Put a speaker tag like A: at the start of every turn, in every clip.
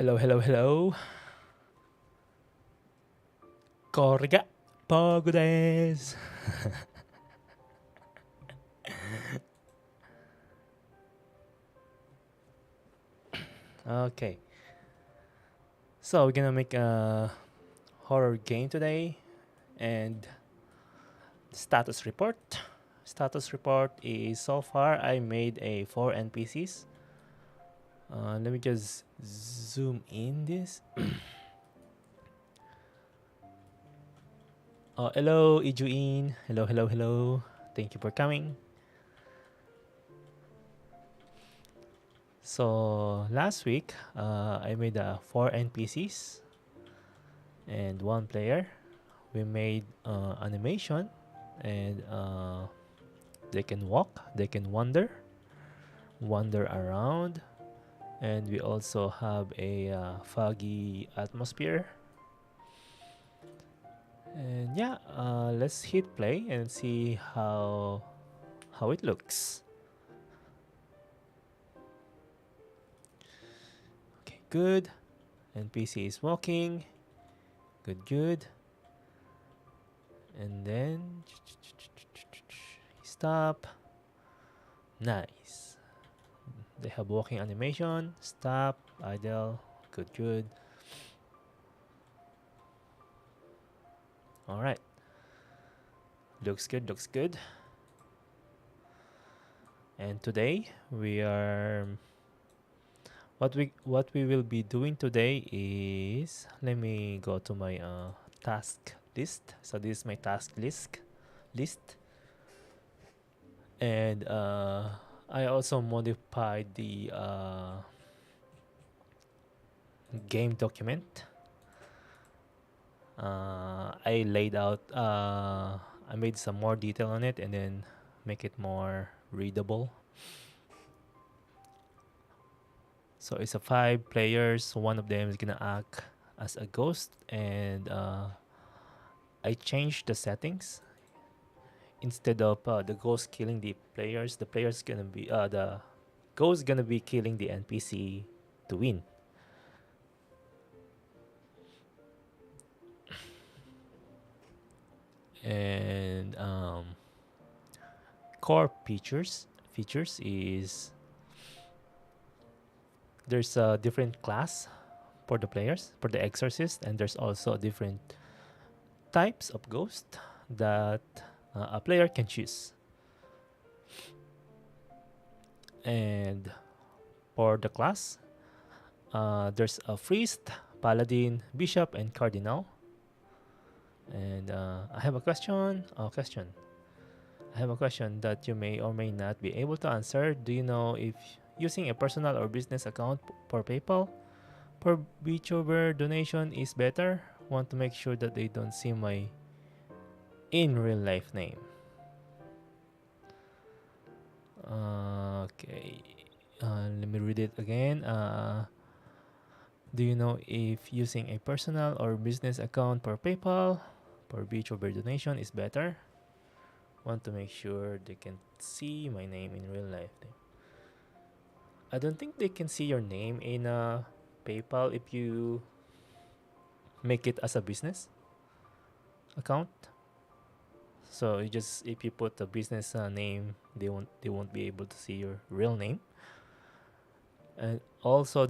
A: Hello, hello, hello. Korga Pogu desu. Okay, so we're gonna make a horror game today, and status report. Status report is so far I made a 4 NPCs. Let me just zoom in this. Hello, Ijuin. Hello, hello, hello. Thank you for coming. So last week, I made 4 NPCs and 1 player. We made animation, and they can walk, they can wander around, and we also have a foggy atmosphere. And yeah, let's hit play and see how it looks. Okay, good. NPC is walking. Good, good. And then stop. Nice. They have walking animation. Stop. Idle. Good, good. All right. Looks good, looks good. And today we are what we will be doing today is, let me go to my task list. So this is my task list, and I also modified the game document. I laid out I made some more detail on it and then make it more readable. So it's a 5 players. One of them is gonna act as a ghost, and I changed the settings. Instead of the ghost killing the players gonna be the ghost gonna be killing the NPC to win. And core features is there's a different class for the players for the exorcist, and there's also different types of ghost that a player can choose. And for the class, there's a priest, paladin, bishop, and cardinal. And I have a question. I have a question that you may or may not be able to answer. Do you know if using a personal or business account for PayPal for VTuber donation is better? Want to make sure that they don't see my in real life name. Okay. Let me read it again. Do you know if using a personal or business account for PayPal for VTuber donation is better? Want to make sure they can see my name in real life. I don't think they can see your name in PayPal if you make it as a business account. So you just, if you put a business name, they won't be able to see your real name. And also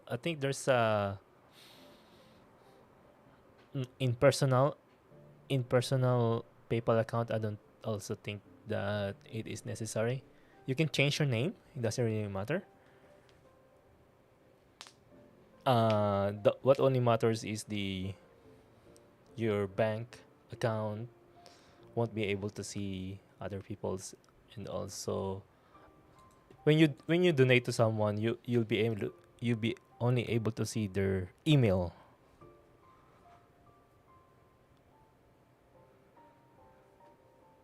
A: I think there's a in personal PayPal account. I don't also think that it is necessary. You can change your name. It doesn't really matter. What only matters is your bank account won't be able to see other people's, and also when you donate to someone, you'll be only able to see their email.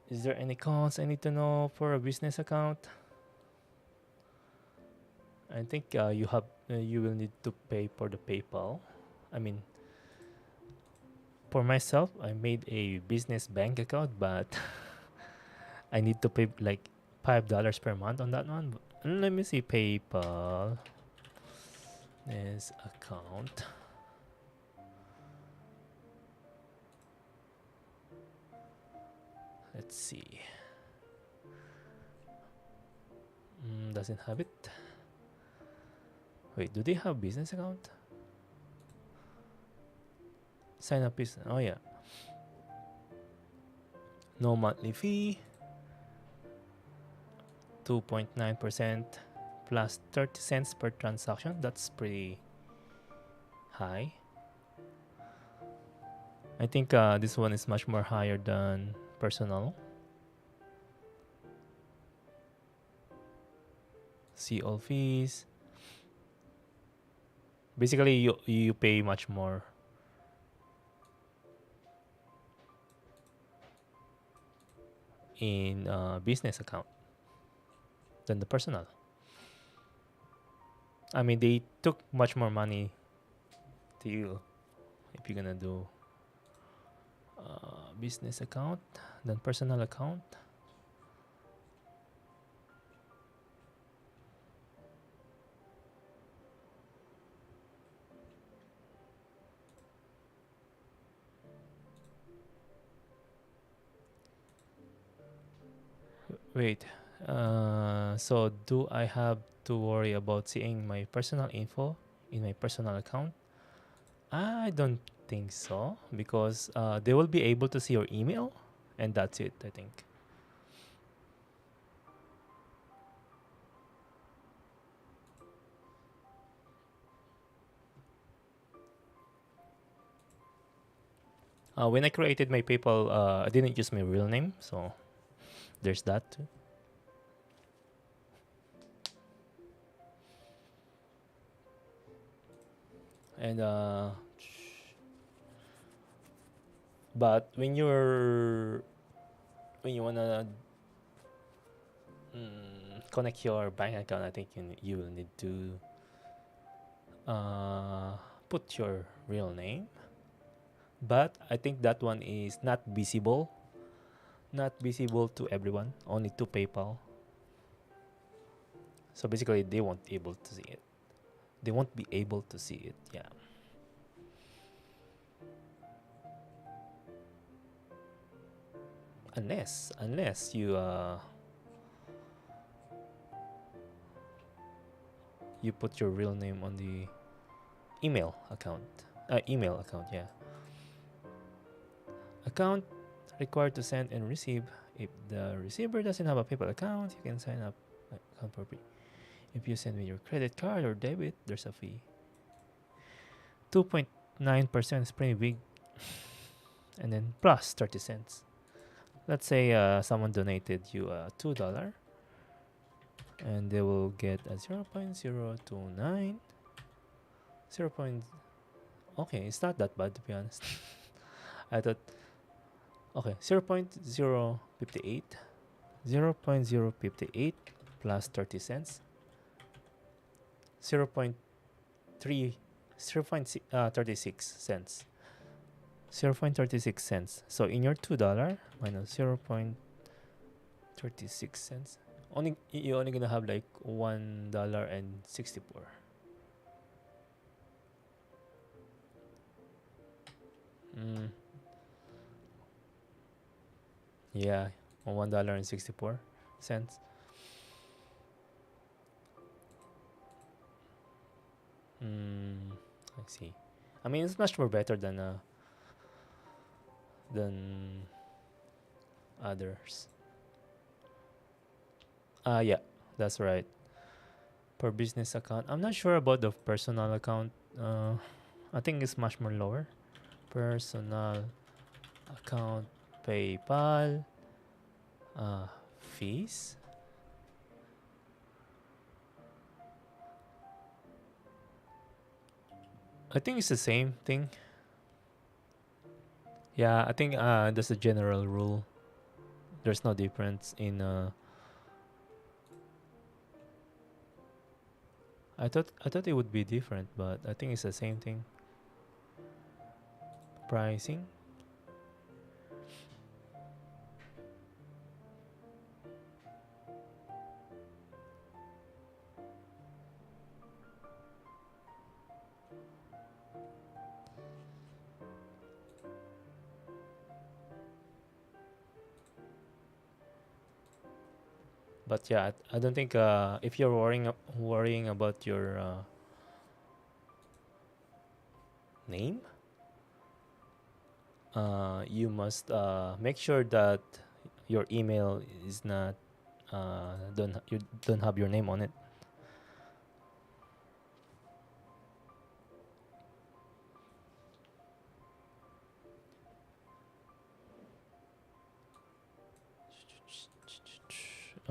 A: Is there any costs I need to know for a business account? I think you will need to pay for the PayPal. I mean, for myself, I made a business bank account, but I need to pay like $5 per month on that one. Let me see PayPal. business account. Let's see. Doesn't have it. Wait, do they have business account? Sign up business. Oh yeah. No monthly fee. 2.9% plus 30 cents per transaction. That's pretty high. I think this one is much more higher than personal. See all fees. Basically, you pay much more. In business account than the personal. I mean, they took much more money to you if you're gonna do business account than personal account. Wait, so do I have to worry about seeing my personal info in my personal account? I don't think so, because they will be able to see your email, and that's it, I think. When I created my PayPal, I didn't use my real name, so there's that too. And but when you wanna connect your bank account, I think you will need to put your real name. But I think that one is not visible to everyone, only to PayPal. So basically, they won't be able to see it. Yeah. Unless you put your real name on the email account. Yeah. Account required to send and receive. If the receiver doesn't have a PayPal account, you can sign up account for free. If you send with your credit card or debit, there's a fee. 2.9% is pretty big. And then plus 30 cents. Let's say someone donated you $2, and they will get a 0.029. Okay, it's not that bad, to be honest. I thought, okay, 0.058. 0.058 plus 30 cents. 0.36 cents. 0.36 cents. So in your $2 minus 0.36 cents, you're only gonna have like $1.64. Yeah, $1.64. I see. I mean, it's much more better than others. Yeah, that's right. Per business account, I'm not sure about the personal account. I think it's much more lower. Personal account, PayPal, fees. I think it's the same thing. Yeah, I think that's a general rule. There's no difference in. I thought it would be different, but I think it's the same thing. Pricing. But yeah, I don't think if you're worrying about your name, you must make sure that your email is not you don't have your name on it.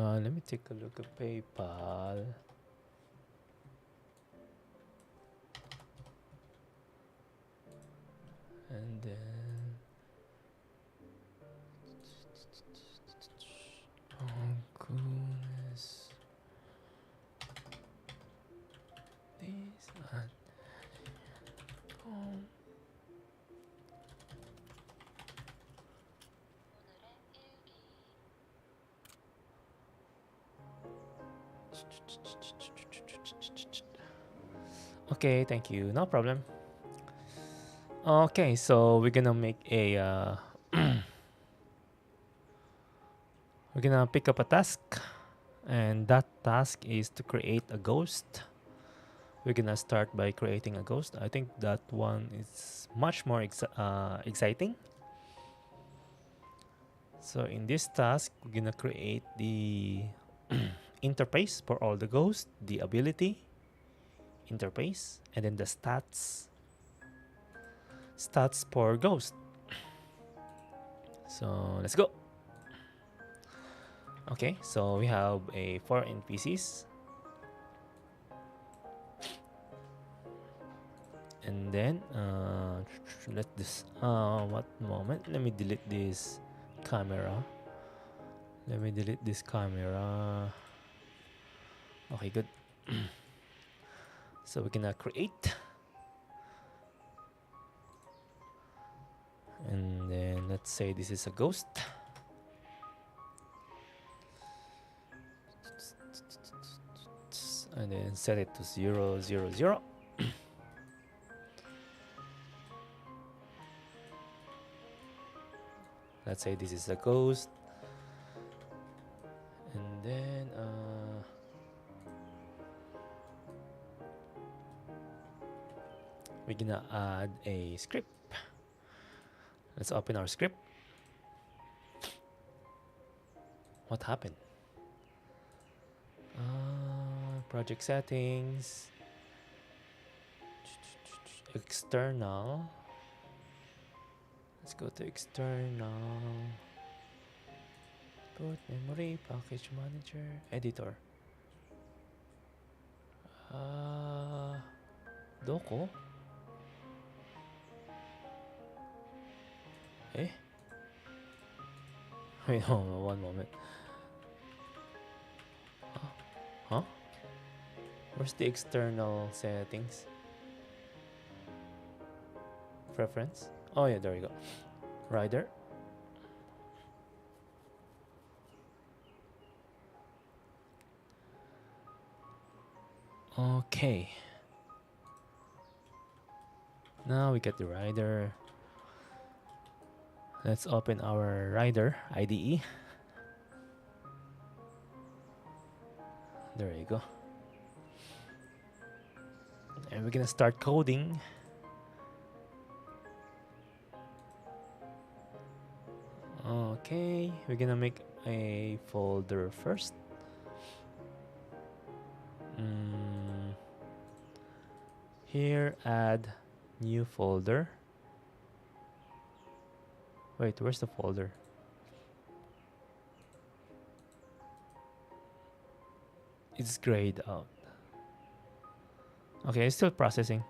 A: Let me take a look at PayPal. And then oh goodness, this oh. Okay, thank you, no problem. Okay, so we're gonna make a we're gonna pick up a task, and that task is to create a ghost. We're gonna start by creating a ghost. I think that one is much more exciting. So in this task, we're gonna create the interface for all the ghosts, the ability interface, and then the stats for ghost. So let's go. Okay, so we have a 4 NPCs, and then let this what moment, let me delete this camera. Okay, good. So we're gonna create, and then let's say this is a ghost, and then set it to 0, 0, 0. Let's say this is a ghost, and then we're gonna add a script. Let's open our script. What happened? Project settings, external. Let's go to external. Put memory, package manager, editor. Doko? Eh? Wait, hold on, one moment. Huh? Where's the external settings? Preference? Oh yeah, there you go. Rider. Okay. Now we get the rider. Let's open our rider IDE. There you go. And we're gonna start coding. Okay, we're gonna make a folder first. Here, add new folder. Wait, where's the folder? It's grayed out. Okay, it's still processing.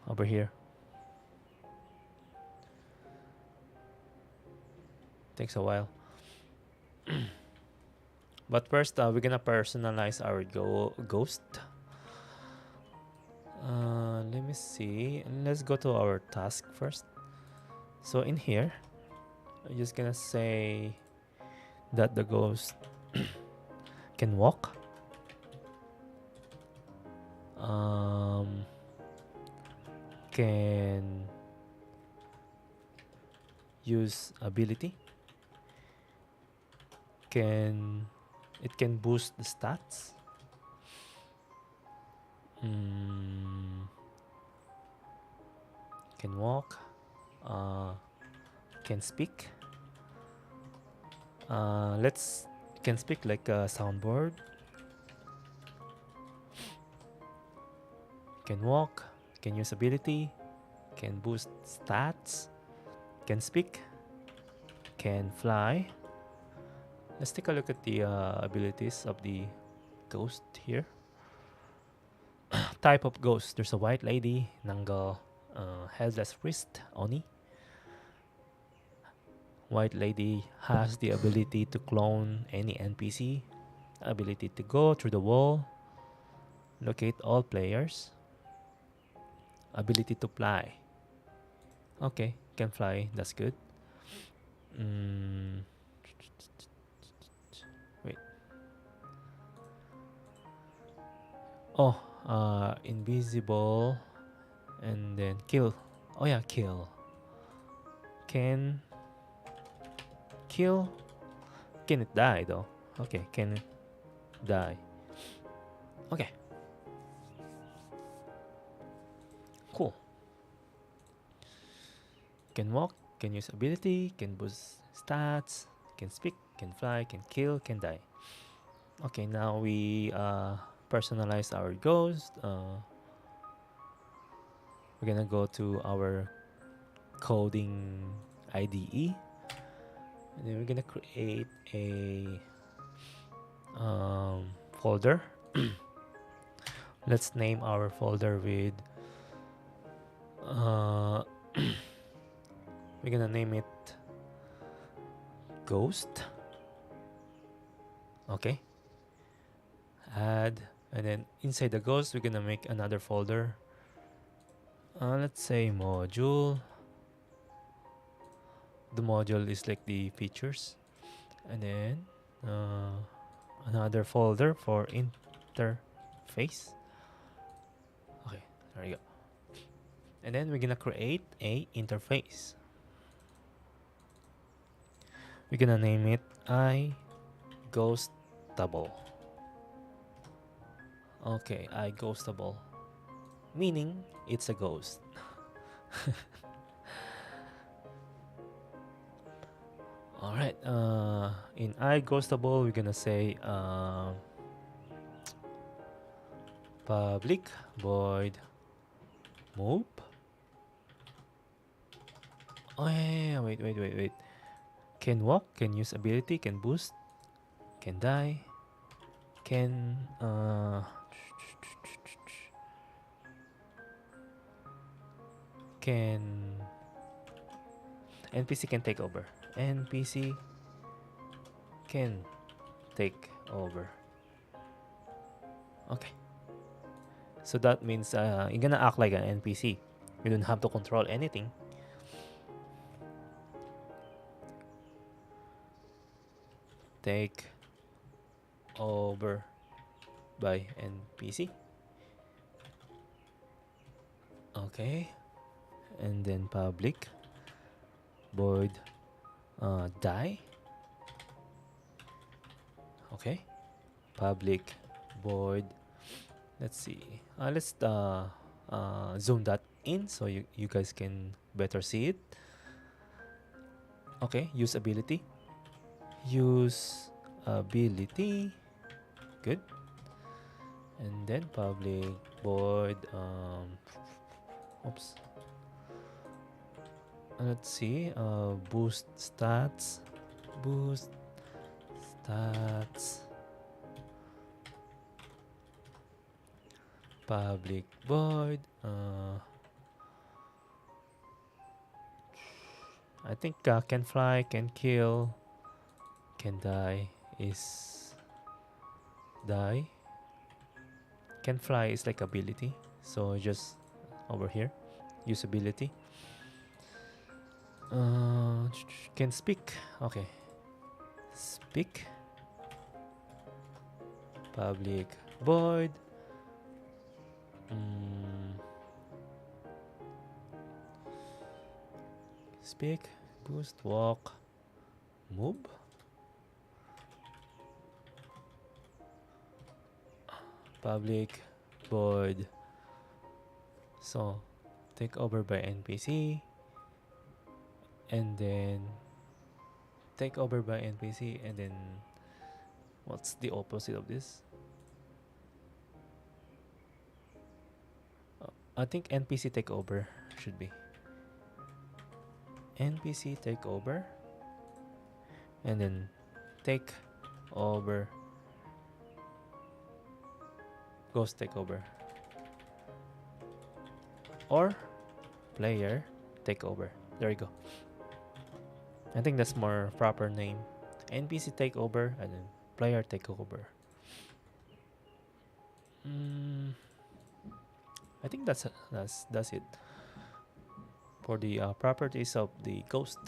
A: Over here. Takes a while. But first, we're gonna personalize our ghost. Let me see. Let's go to our task first. So in here, I'm just gonna say that the ghost can walk. Can use ability. Can It can boost the stats. Can walk. Can speak. Let's can speak like a soundboard. Can walk. Can use ability. Can boost stats. Can speak. Can fly. Let's take a look at the abilities of the ghost here. Type of ghost. There's a white lady, Nangal, headless wrist, Oni. White lady has the ability to clone any NPC, ability to go through the wall, locate all players, ability to fly. Okay, can fly, that's good. Wait. Oh, invisible, and then kill. Oh yeah, kill. Can kill. Can it die though? Okay, can it die? Okay. Cool. Can walk, can use ability, can boost stats, can speak, can fly, can kill, can die. Okay, now we personalize our ghost. We're gonna go to our coding IDE, and then we're gonna create a folder. Let's name our folder with we're gonna name it ghost. Okay, add, and then inside the ghost we're gonna make another folder. Let's say module. The module is like the features, and then another folder for interface. Okay, there you go. And then we're gonna create a interface. We're gonna name it iGhostable. Okay, iGhostable, meaning it's a ghost. All right. In iGhostable, we're gonna say public void move. Oh yeah, wait. Can walk, can use ability, can boost, can die, can can NPC can take over. NPC can take over. Okay. So that means you're gonna act like an NPC. You don't have to control anything. Take over by NPC. Okay. And then public void die. Okay. Public void. Let's see. Let's zoom that in so you guys can better see it. Okay. Use ability. Use ability. Good. And then public void. Oops. Let's see. Boost stats. Boost stats. Public void. I think can fly, can kill, can die is die. Can fly is like ability, so just over here, use ability. Can speak. Okay, speak. Public void. Speak, boost, walk, move. public void. So take over by NPC, and then take over by NPC, and then what's the opposite of this? I think NPC takeover should be NPC takeover, and then take over ghost takeover, or player takeover. There you go. I think that's more proper name. NPC takeover and then player takeover. I think that's it for the properties of the ghost.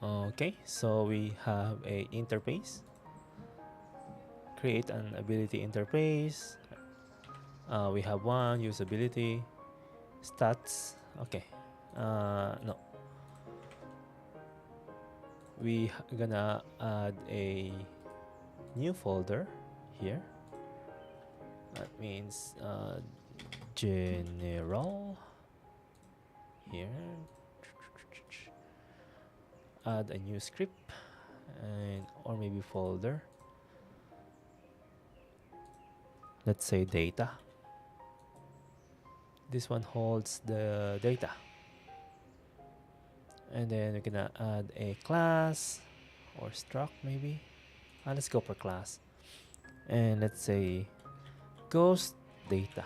A: Okay, so we have a interface. Create an ability interface. We have one usability, stats. Okay, no. We gonna add a new folder here. That means general here. Add a new script and or maybe folder. Let's say data. This one holds the data. And then we're gonna add a class or struct maybe. Let's go for class. And let's say ghost data.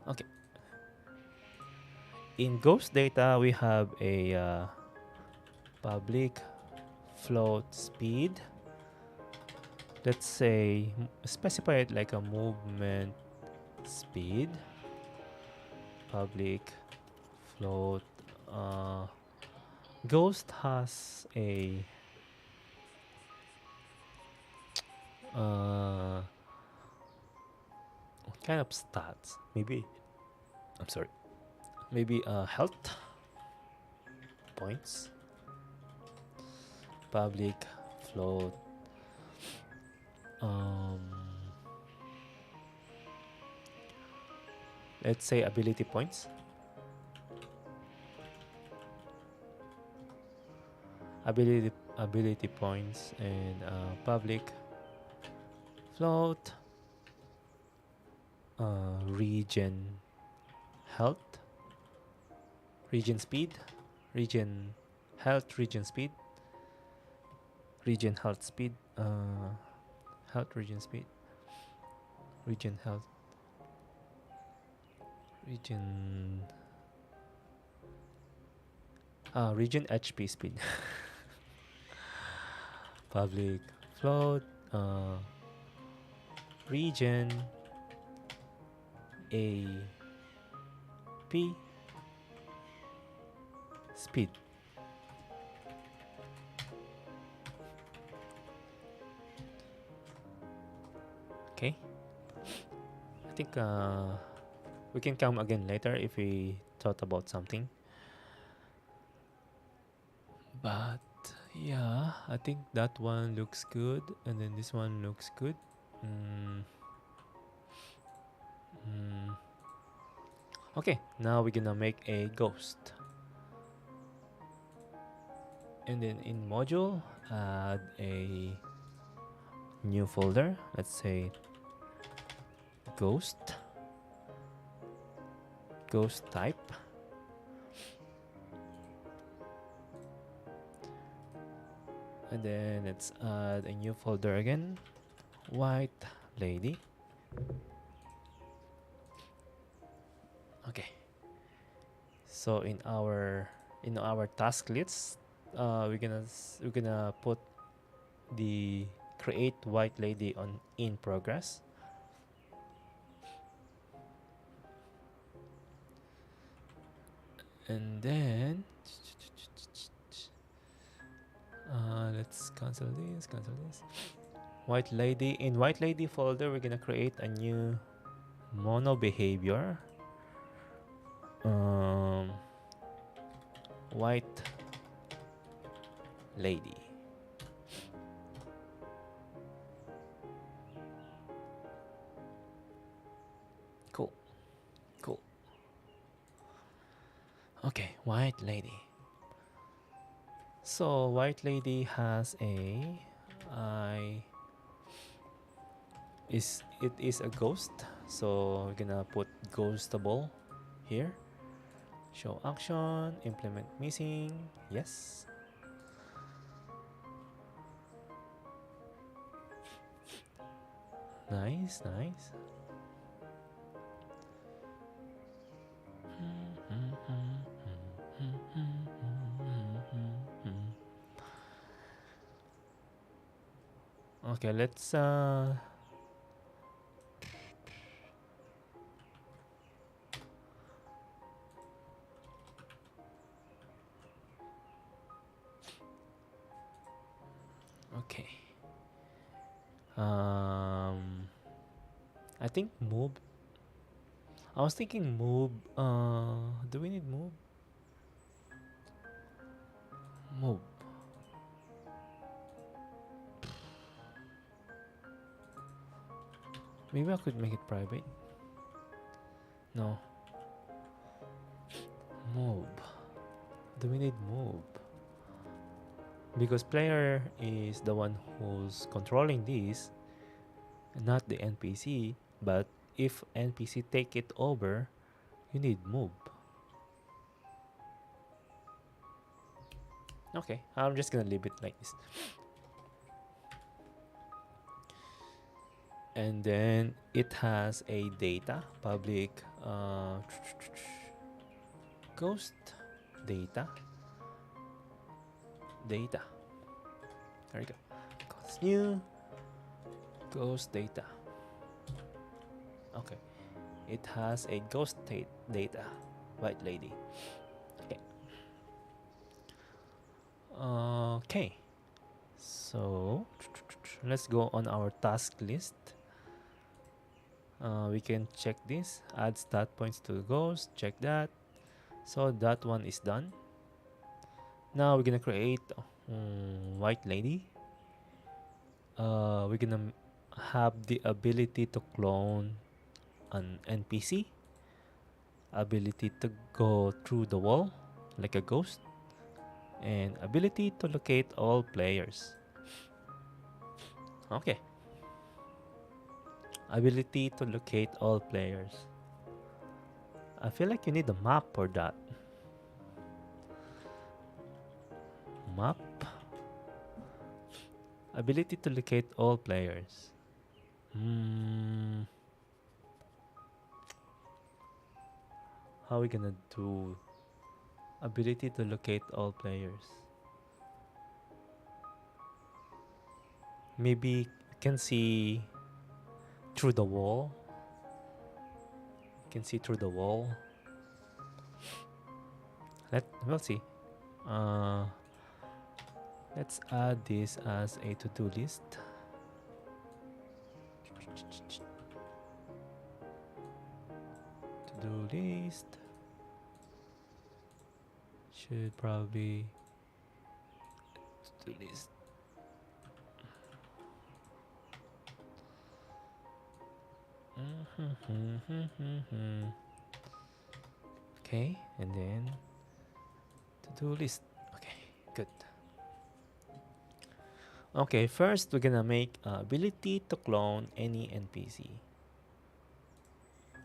A: Okay. In ghost data, we have a public float speed. Let's say specify it like a movement speed. Public float. Ghost has a what kind of stats? Maybe I'm sorry. Maybe health points. Public float. Let's say ability points. Ability points and public float. Region health. Region speed. Region health. Region speed. Region health speed. Health region speed. Region health. Region. Region HP speed. Public float. Region AP speed. Okay. I think we can come again later if we thought about something. But yeah, I think that one looks good, and then this one looks good. Okay, now we're gonna make a ghost. And then in module, add a new folder. Let's say ghost type. And then let's add a new folder again, white lady. Okay, so in our task list, we're gonna put the create white lady on in progress. And then let's cancel this. White lady. In white lady folder, we're gonna create a new mono behavior. White lady. Okay, white lady. So white lady has a I is it is a ghost. So we're gonna put ghostable here. Show action, implement missing. Yes. Nice, nice. Okay, let's okay. I think move. I was thinking move. Do we need move? Move. Maybe I could make it private. No. Move. Do we need move? Because player is the one who's controlling this, not the NPC. But if NPC take it over, you need move. Okay, I'm just gonna leave it like this. And then it has a data public ghost data. There we go. New ghost data. Okay, it has a ghost data. White lady. Okay. Okay. So let's go on our task list. We can check this. Add stat points to the ghost. Check that. So that one is done. Now we're gonna create white lady. We're gonna have the ability to clone an NPC, ability to go through the wall like a ghost, and ability to locate all players. Okay. Ability to locate all players. I feel like you need a map for that. Map. Ability to locate all players. How are we gonna do ability to locate all players? Maybe you can see through the wall. You can see through the wall. We'll see. Let's add this as a to-do list. To-do list should probably to-do list. Okay, and then to-do list. Okay, good. Okay, first we're gonna make ability to clone any NPC.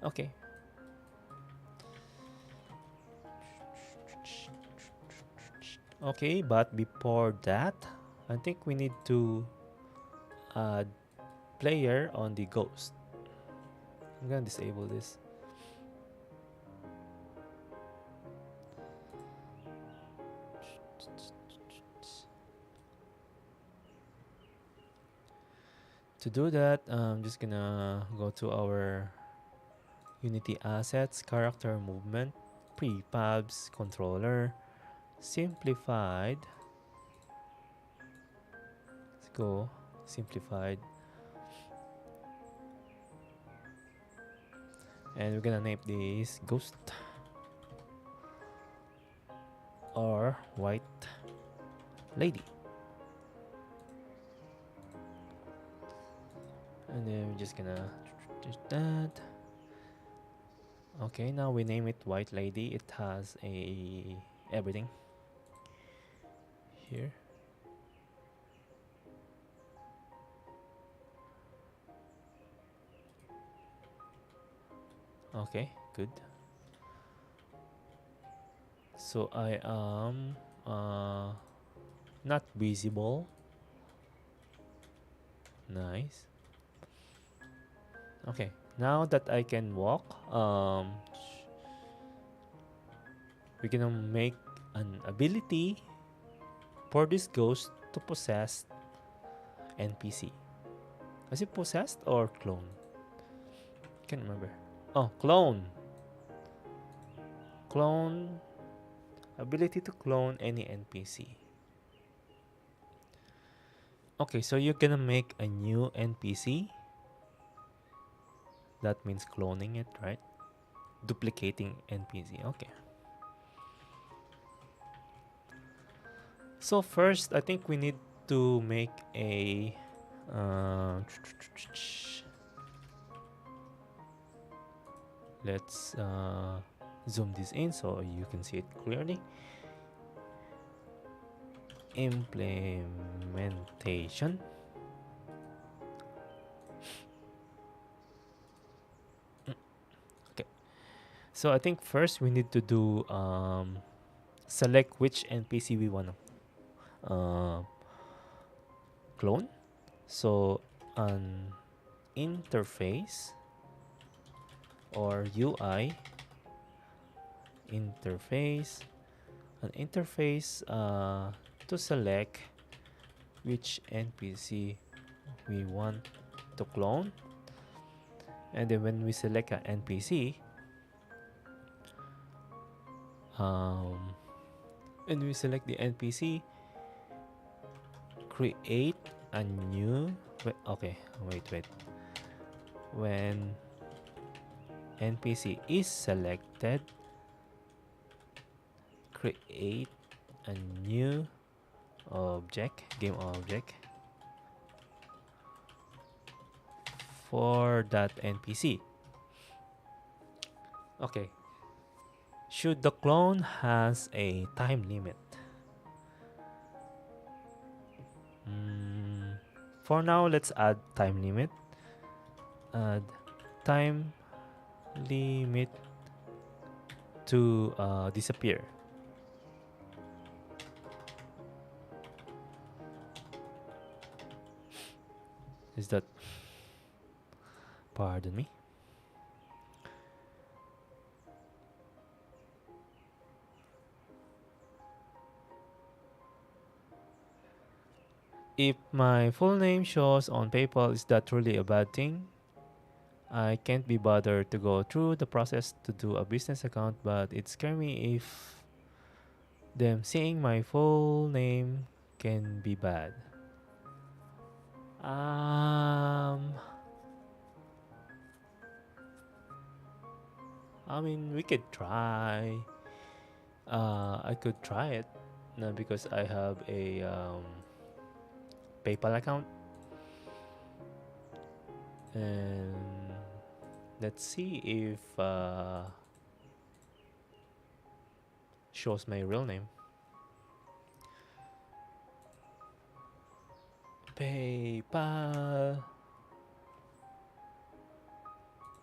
A: Okay. Okay, but before that, I think we need to add player on the ghost. I'm gonna disable this. To do that, I'm just gonna go to our Unity assets, character movement, prefabs, controller, simplified. Let's go simplified. And we're gonna name this ghost or white lady. And then we're just gonna do that. Okay, now we name it White Lady. It has a everything here. Okay, good. So I am not visible. Nice. Okay, now that I can walk, we're gonna make an ability for this ghost to possess NPC. Was it possessed or clone? Can't remember. Oh, clone. Clone. Ability to clone any NPC. Okay, so you're gonna make a new NPC. That means cloning it, right? Duplicating NPC. Okay. So first, I think we need to make a let's zoom this in so you can see it clearly. Implementation. Okay. So I think first we need to do select which NPC we want to clone. So an interface or UI interface, an interface to select which NPC we want to clone, and then when we select an NPC, when we select the NPC, create a new. Okay, wait. When NPC is selected, create a new game object for that NPC. Okay. Should the clone has a time limit? For now, let's add time limit. Add time limit to disappear. Is that? Pardon me. If my full name shows on PayPal, is that really a bad thing? I can't be bothered to go through the process to do a business account, but it scares me if them seeing my full name can be bad. I mean, we could try. I could try it because I have a PayPal account, and let's see if shows my real name. PayPal,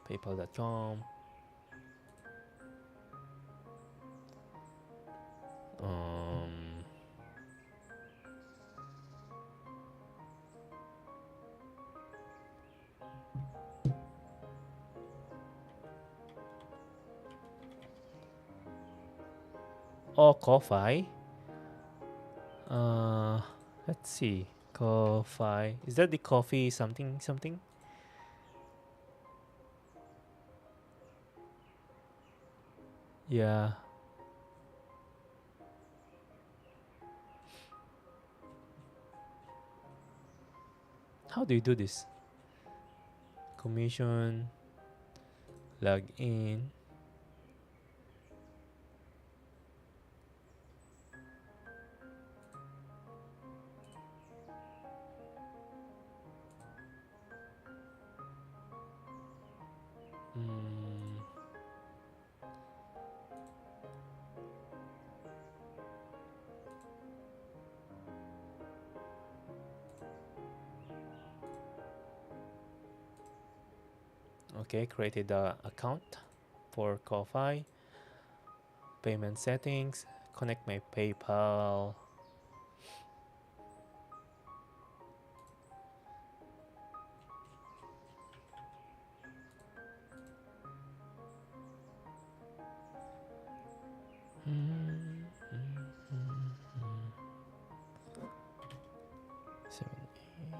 A: PayPal.com. Or Ko-Fi. Let's see. Ko-Fi. Is that the coffee something? Yeah. How do you do this? Commission. Log in. Okay, created the account for Ko-Fi. Payment settings. Connect my PayPal. Mm, mm, mm, mm. 7, 8.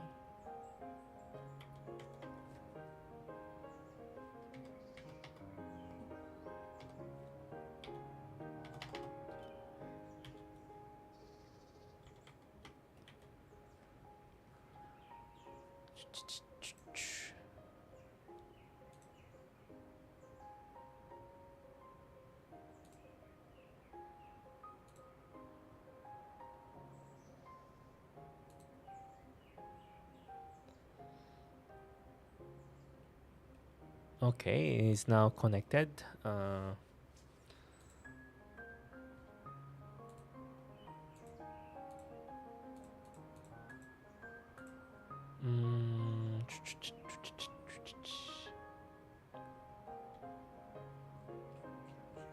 A: Okay, it's now connected. Mm,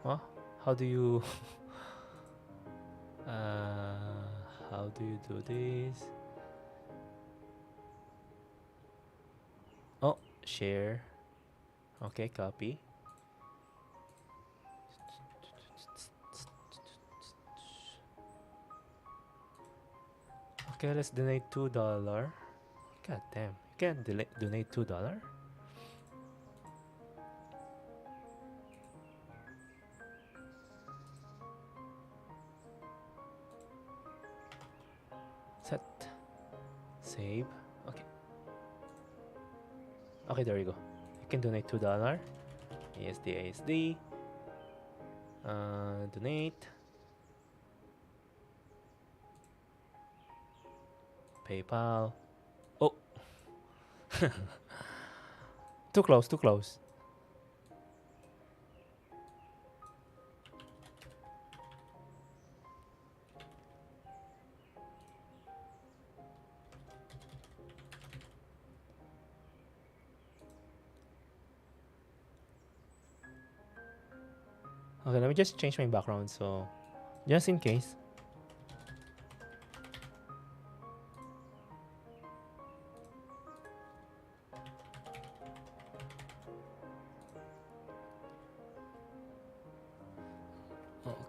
A: huh? How do you uh, how do you do this? Oh, share. Okay, copy. Okay, let's donate $2. God damn, you can't donate $2. Set, save. Okay, okay, there you go. You can donate $2. ASD. Donate. PayPal. Oh, too close, too close. Okay, let me just change my background so just in case.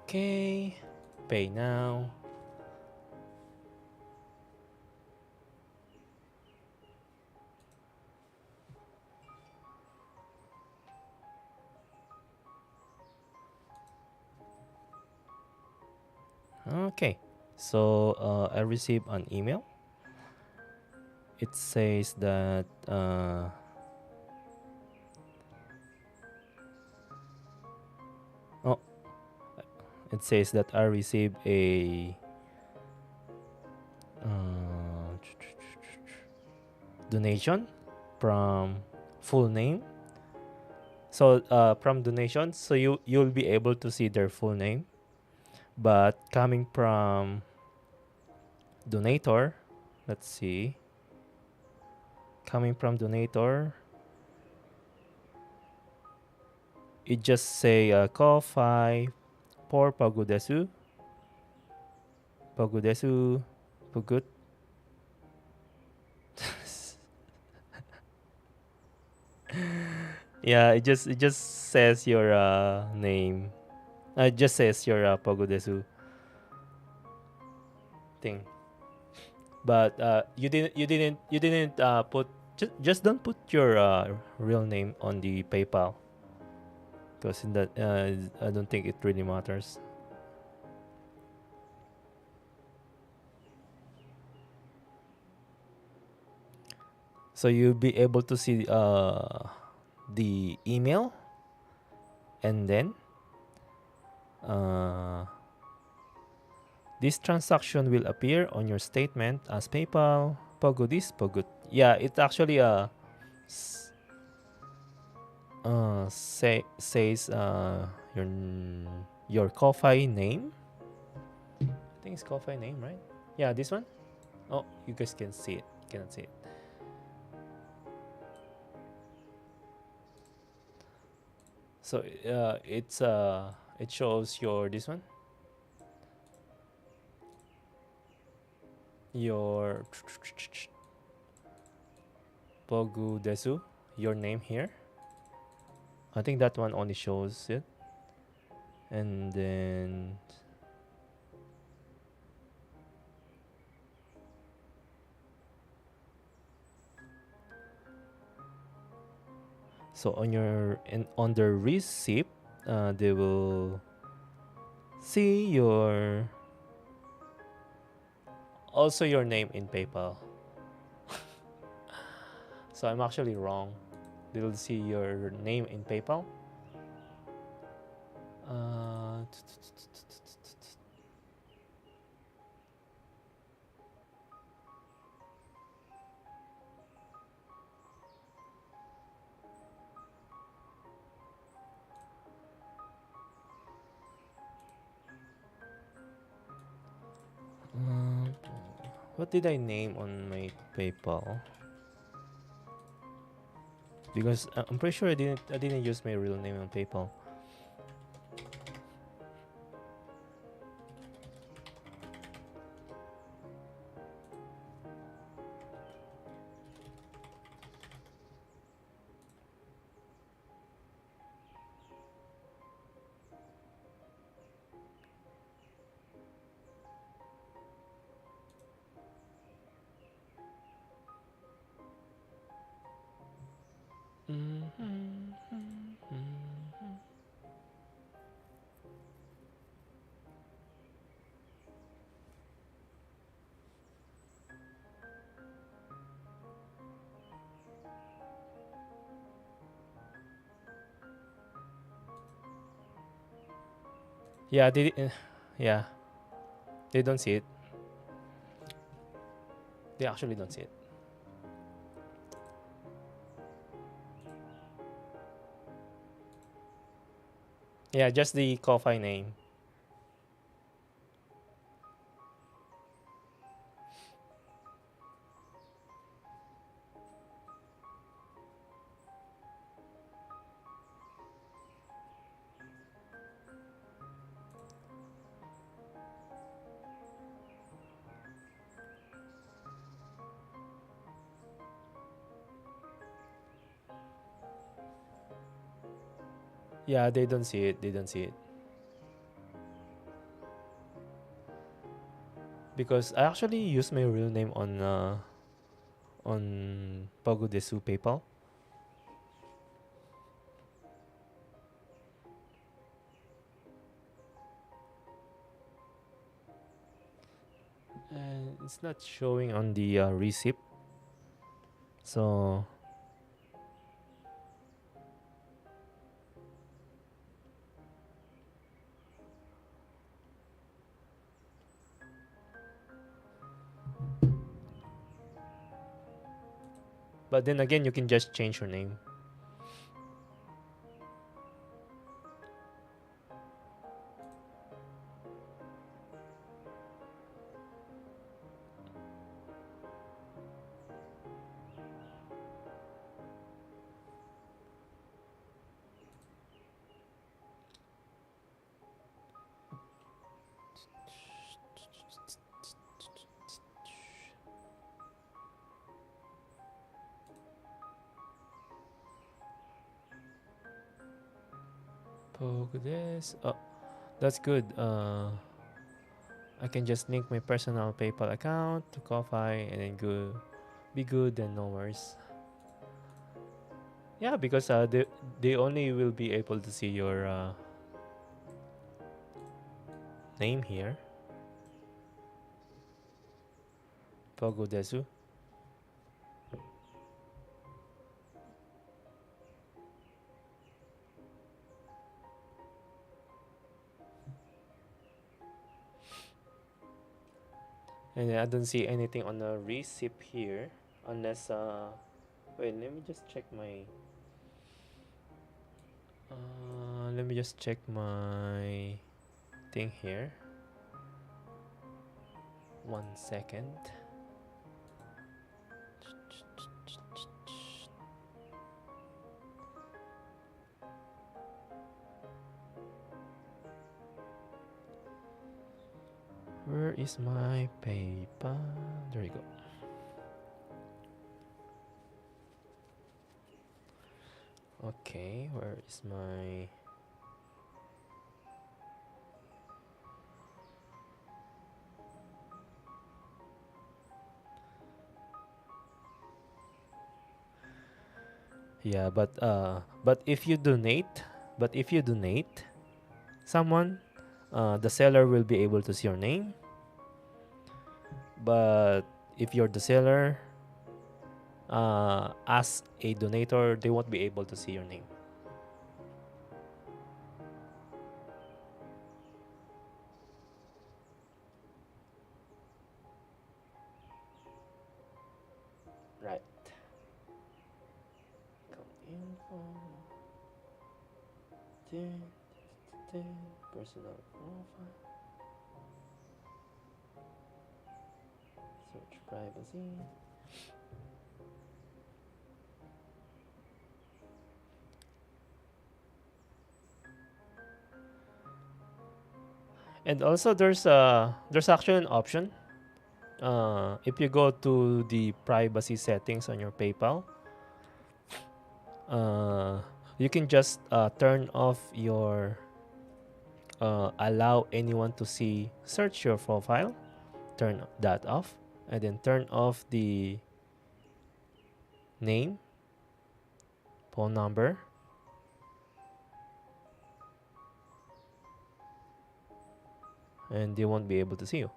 A: Okay, pay now. Okay, so I received an email. It says that oh, it says that I received a donation from full name. So from donation, so you'll be able to see their full name, but coming from donator, let's see. Coming from donator, it just say Ko-Fi for Pogu desu. Pogu desu. Pugut. Yeah, it just says your name. It just says your Pogu desu thing. But you didn't put just don't put your real name on the PayPal because in that I don't think it really matters. So you'll be able to see the email, and then this transaction will appear on your statement as PayPal, Pogo this, Pogo. Yeah, it actually says your Ko-Fi name. I think it's Ko-Fi name, right? Yeah, this one. Oh, you guys can see it. You cannot see it. So it shows your this one, your Pogu Desu, your name here. I think that one only shows it, and then so on your on the receipt, they will see your also your name in PayPal. So I'm actually wrong. They'll see your name in PayPal. Uh, what did I name on my PayPal? Because I'm pretty sure I didn't use my real name on PayPal. Yeah, yeah, they don't see it. They actually don't see it. Yeah, just the Ko-Fi name. Yeah, they don't see it. They don't see it. Because I actually use my real name on Pogu Desu PayPal. And it's not showing on the receipt. So but then again, you can just change your name. Pogu this. Oh, that's good. I can just link my personal PayPal account to Ko-Fi and then be good and no worries. Yeah, because they only will be able to see your name here, Pogu Desu. And I don't see anything on the receipt here, unless wait, let me just check my thing here. 1 second. Where is my PayPal? There you go. Okay, where is my... Yeah, but if you donate, someone, the seller will be able to see your name. But if you're the seller, as a donator, they won't be able to see your name. Right. Account info. Personal profile. Search privacy. And also there's actually an option. If you go to the privacy settings on your PayPal, you can just turn off your allow anyone to see search your profile. Turn that off, and then turn off the name, phone number, and they won't be able to see you.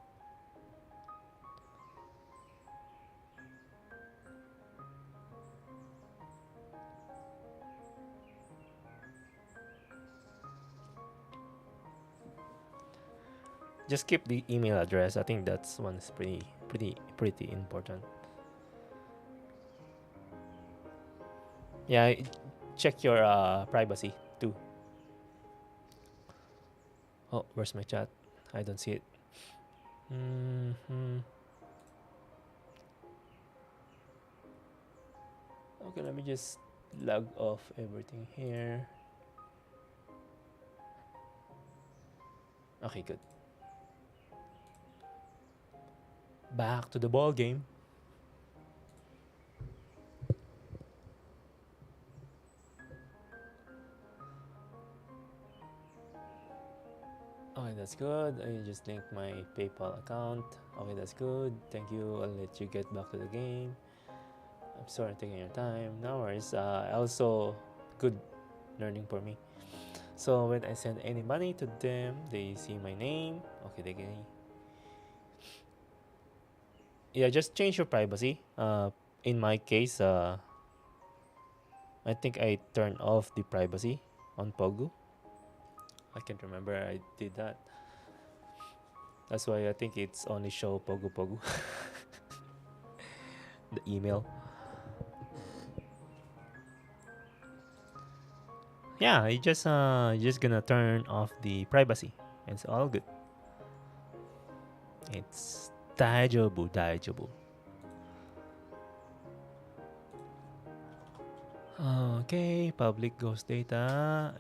A: Just keep the email address. I think that's one is pretty important. Yeah, check your privacy too. Oh, where's my chat? I don't see it. Okay, let me just log off everything here. Okay, good. Back to the ball game. Okay, that's good. I just link my PayPal account. Okay, that's good. Thank you. I'll let you get back to the game. I'm sorry I'm taking your time. No worries. Also, good learning for me. So when I send any money to them, they see my name. Okay, they can. Yeah, just change your privacy. In my case, I think I turned off the privacy on Pogu. I can't remember I did that. That's why I think it's only show Pogu Pogu. The email. Yeah, you just gonna turn off the privacy. It's all good. It's daijoubu, daijoubu. Okay, public ghost data.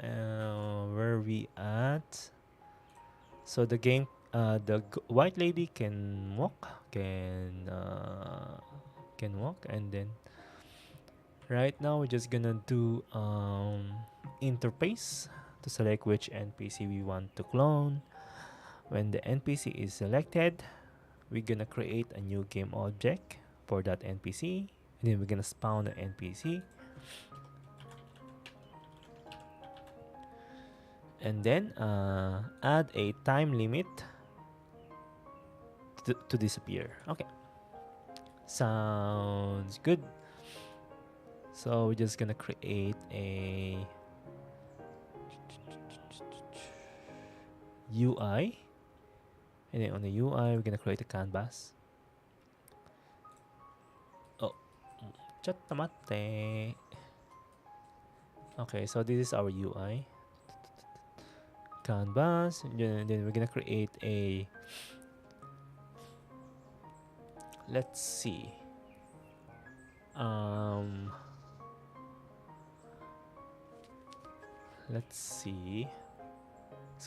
A: Where we at? So the game, white lady can walk, can walk, and then right now we're just gonna do interface to select which NPC we want to clone. When the NPC is selected, we're gonna create a new game object for that NPC, and then we're gonna spawn an NPC, and then add a time limit to disappear. Okay, sounds good. So we're just gonna create a UI, and then on the UI we're gonna create a canvas. Oh, chatamate. Okay, so this is our UI canvas, and then we're gonna create a, let's see, let's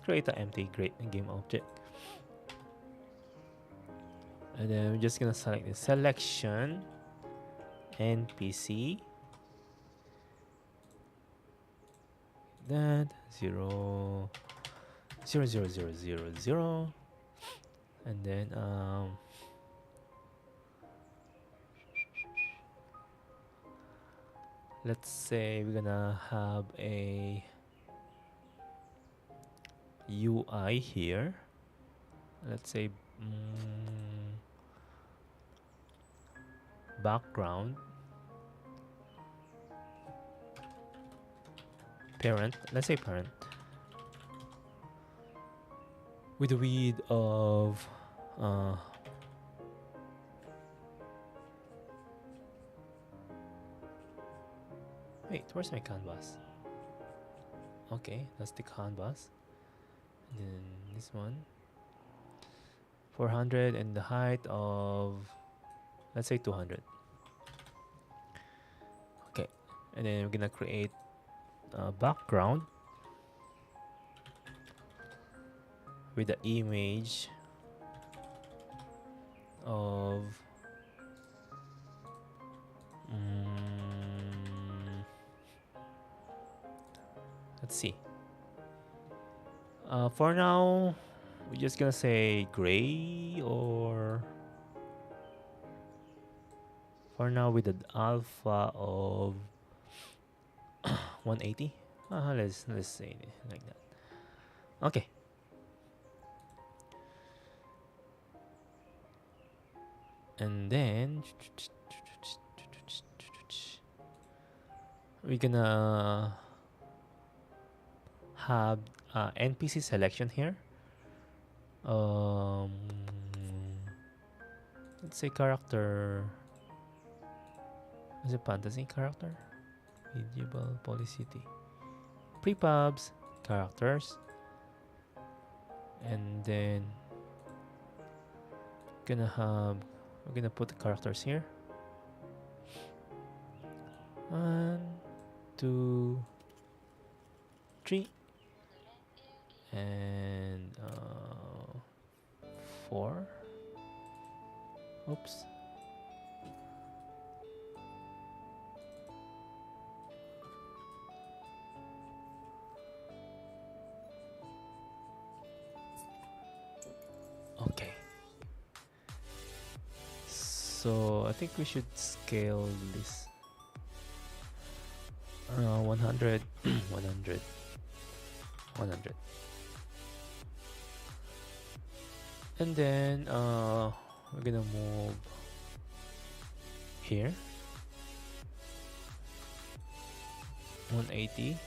A: create an empty game object. And then we're just gonna select the selection NPC. That 0 0 0 0 0 0, and then let's say we're gonna have a UI here. Let's say background parent. Let's say parent with a width of wait, where's my canvas? Okay, that's the canvas. And then this one 400 and the height of, let's say, 200. Okay, and then we're gonna create a background with the image of let's see. For now, we're just gonna say gray, or for now with an alpha of 180. Let's say it like that. Okay. And then we're gonna have NPC selection here. Let's say character. Is it fantasy character? Medieval Polycity. Prepubs characters. And then we're gonna put the characters here. 1, 2, 3, and 4. Oops. Okay. So I think we should scale this 100, 100, 100. And then we're gonna move here 180.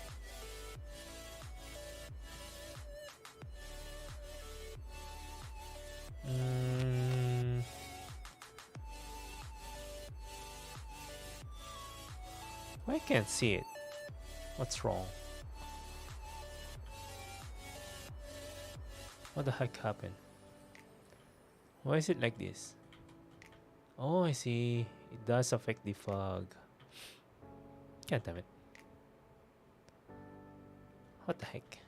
A: I can't see it. What's wrong? What the heck happened? Why is it like this? Oh, I see. It does affect the fog. God damn it. What the heck?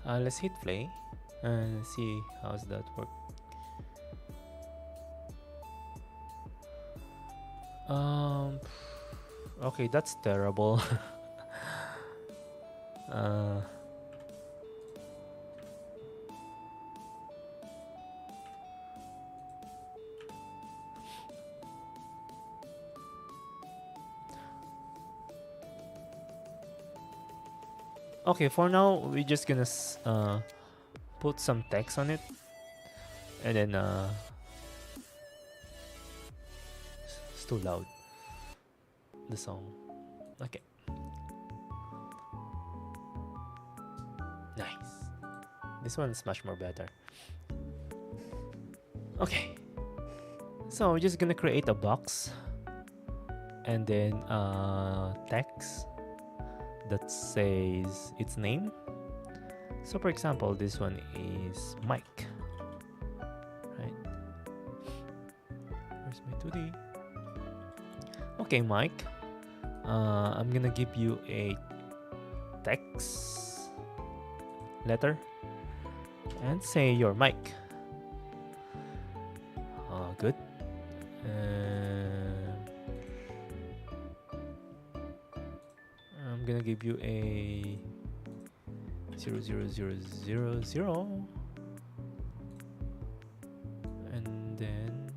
A: Let's hit play and see how's that work. Okay, that's terrible. Okay, for now we're just gonna put some text on it, and then it's too loud, the song. Okay, nice. This one's much more better. Okay, so we're just gonna create a box, and then text that says its name. So for example, this one is Mike, right? Where's my 2D? Okay, Mike. I'm gonna give you a text letter and say you're Mike. Good. I'm gonna give you a 00000, and then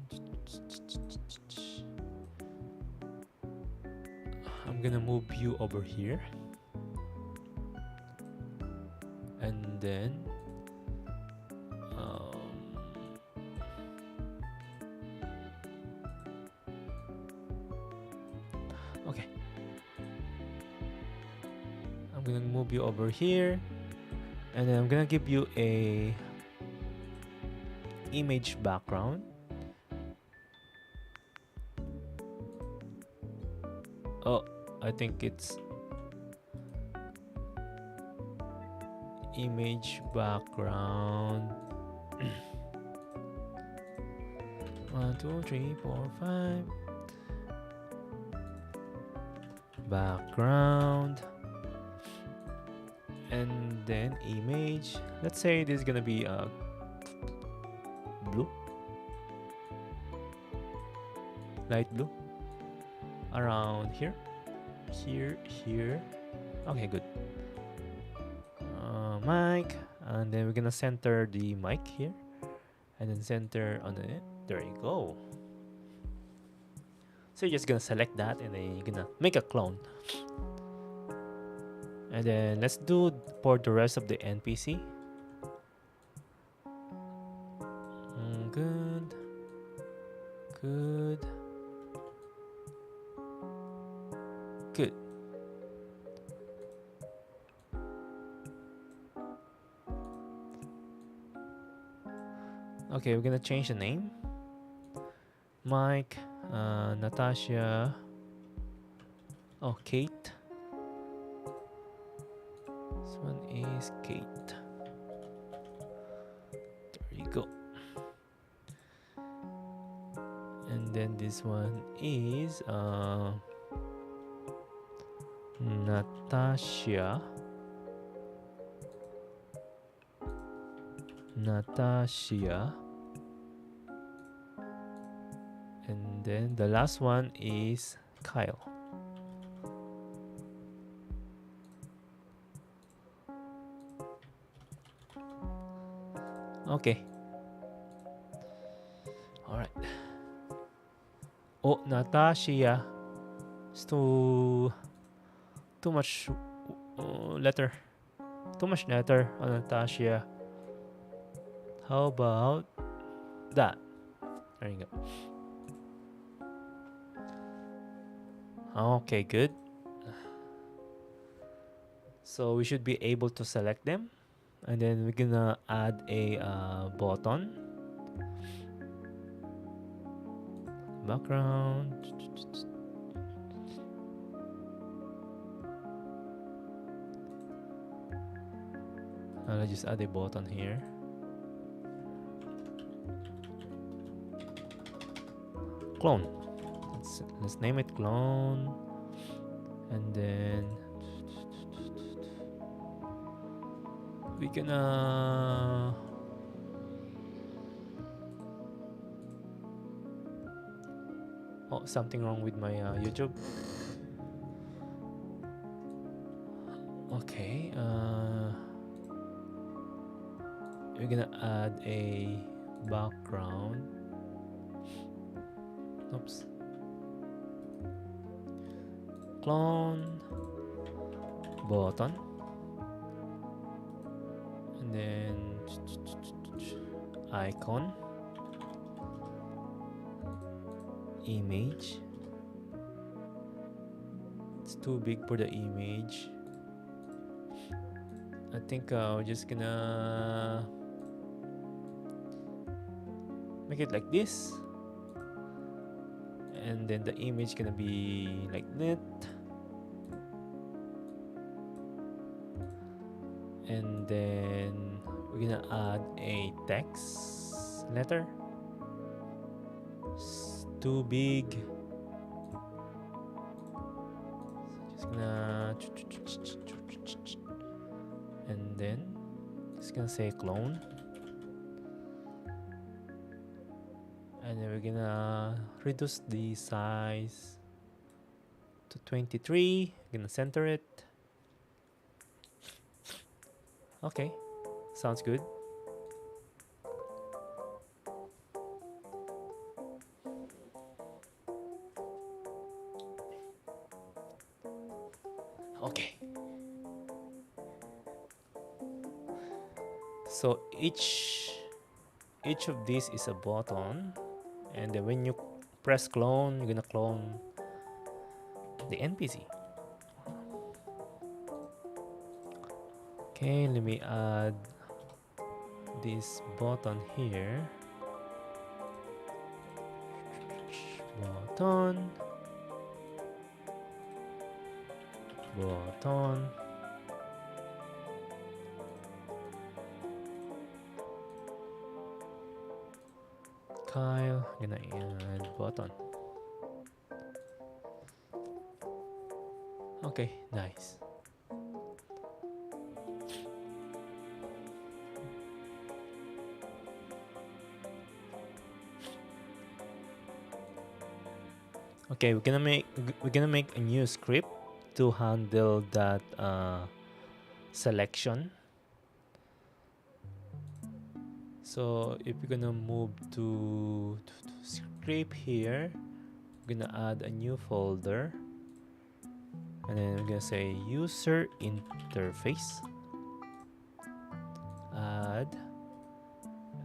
A: I'm gonna move you over here, and then okay, I'm gonna move you over here, and then I'm gonna give you a image background. Oh, I think it's image background. 1 2 3 4 5 background, and then image. Let's say this is gonna be blue, light blue, around here. Okay, good. Mic, and then we're gonna center the mic here, and then center on it. There you go. So you're just gonna select that, and then you're gonna make a clone. And then let's do for the rest of the NPC. Good. Okay, we're gonna change the name. Mike, Natasha. Oh, Kate. This one is Kate. There you go. And then this one is Natasha. And then the last one is Kyle. Okay. All right. Oh, Natasha. It's too much letter. Too much letter on Natasha. How about that? There you go. Okay, good. So we should be able to select them, and then we're gonna add a button, background. I'll just add a button here. Clone. Let's name it clone, and then we gonna oh, something wrong with my YouTube. Okay, we're gonna add a background. Oops. Clone button, and then icon, image. It's too big for the image. I think we're just gonna make it like this, and then the image gonna be like that. and then we're gonna add a text letter. It's too big. So just gonna and then just gonna say clone, and then we're gonna reduce the size to 23. We're gonna center it. Okay, sounds good. Okay, so each of these is a button, and then when you press clone, you're gonna clone the NPC. Okay, let me add this button here. Button. Kyle, gonna add button. Okay, nice. Okay, we're gonna make a new script to handle that selection. So if we're gonna move to script here, we're gonna add a new folder, and then we're gonna say user interface, add,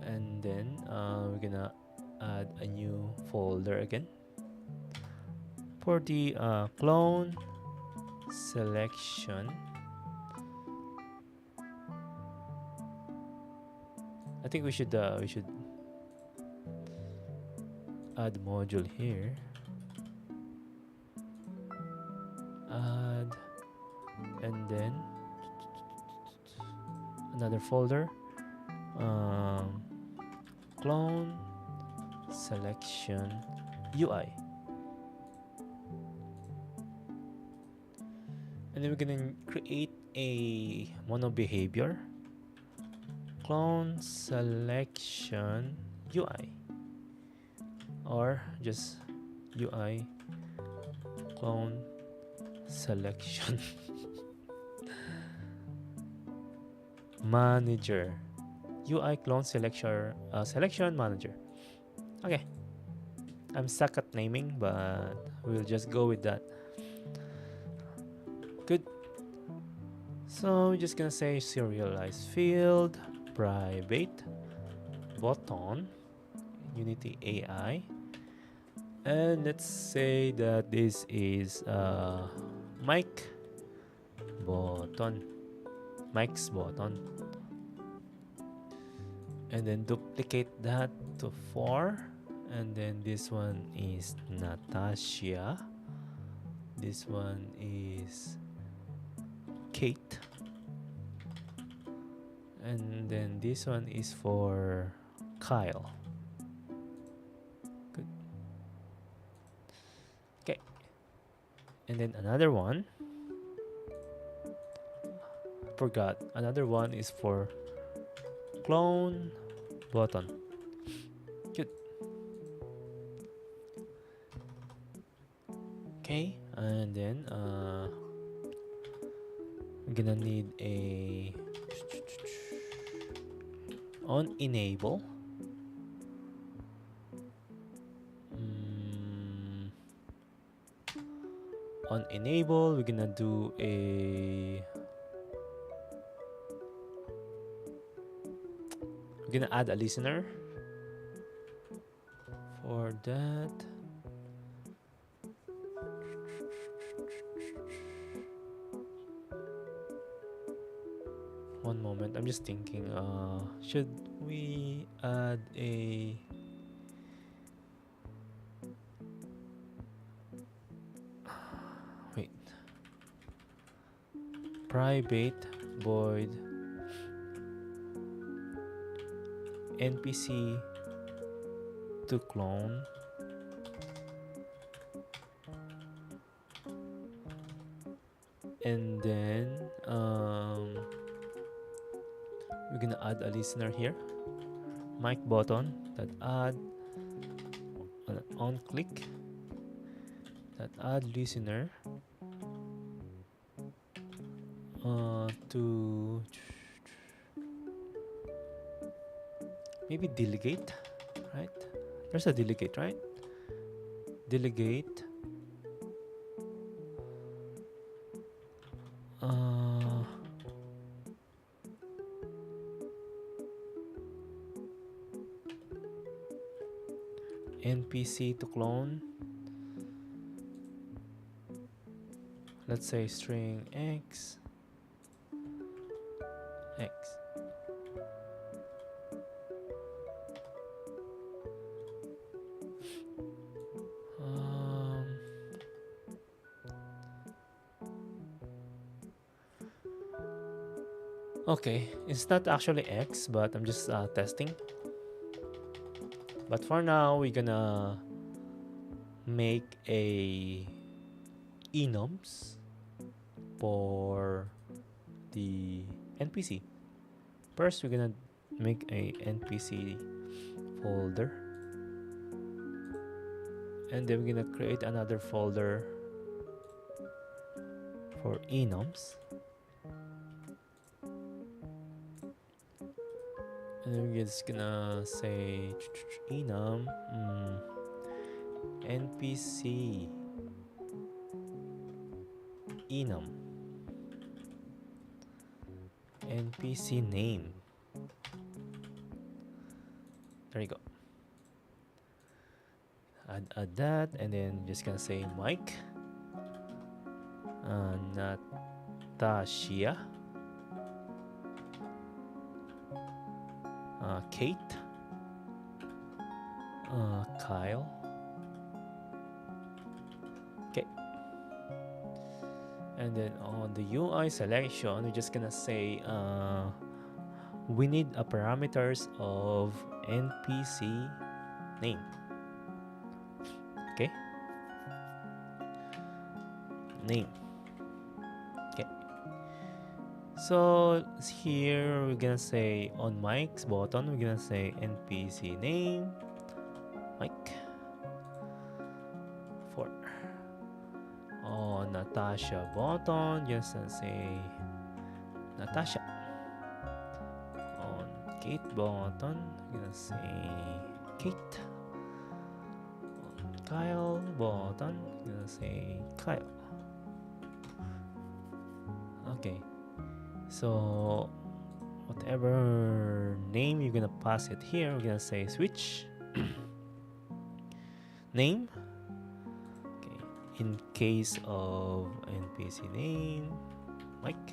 A: and then we're gonna add a new folder again for the clone selection. I think we should add module here. Add, and then another folder. Clone selection UI. And then we're gonna create a mono behavior. Clone selection UI, or just UI clone selection manager. UI clone selection manager. Okay, I'm stuck at naming, but we'll just go with that. Good. So we're just gonna say serialized field, private, button, Unity AI, and let's say that this is mic button, mic's button, and then duplicate that to 4, and then this one is Natasha, this one is Kate, and then this one is for Kyle. Good. Okay, and then another one, forgot, another one is for clone button. Good. Okay, and then we're gonna need a on enable. On enable, we're gonna do we're gonna add a listener for that. One moment, I'm just thinking, should we add a wait, private void npc to clone, and then we're gonna add a listener here, mic button that add on click that add listener to maybe delegate, right? There's a delegate, right? Delegate npc to clone, let's say string x. Okay, it's not actually x, but I'm just testing. But for now, we're gonna make a enums for the npc. First, we're gonna make a npc folder, and then we're gonna create another folder for enums, and then we're just gonna say enum npc enum npc name. There you go. Add that, and then just gonna say Mike, Natasha, Kate, Kyle. Okay. And then on the UI selection, we're just gonna say we need a parameters of npc name. Okay, name. Okay, so here we're gonna say on Mike's button, we're gonna say npc name Mike. For on Natasha button, just say Natasha. On Kate button, we're gonna say Kate. Kyle button, I'm gonna say Kyle. Okay, so whatever name you're gonna pass it here, we're gonna say switch name. Okay, in case of npc name Mike.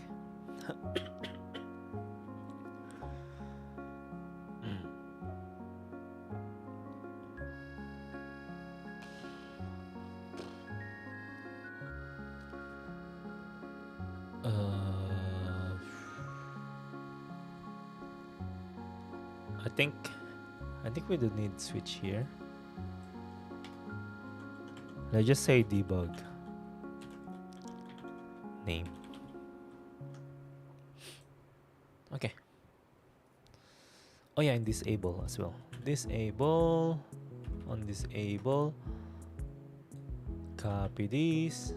A: I think we don't need switch here. Let's just say debug name. Okay. Oh yeah, and disable as well. Disable on disable. Copy this,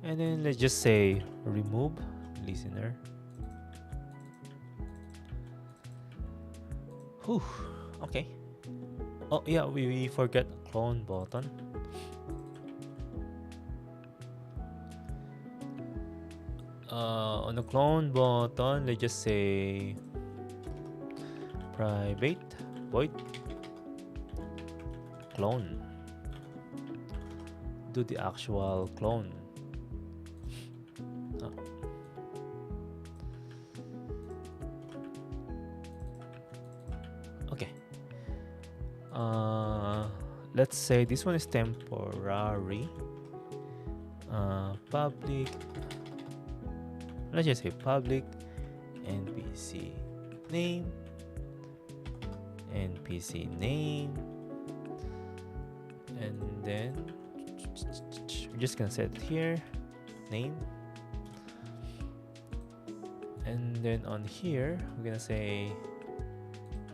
A: and then let's just say remove listener. Whew, okay. Oh yeah, we forget clone button. On the clone button, let's just say private void clone. Do the actual clone. Okay. Let's say this one is temporary. Public. Let's just say public npc name npc name, and then we're just gonna set it here, name, and then on here we're gonna say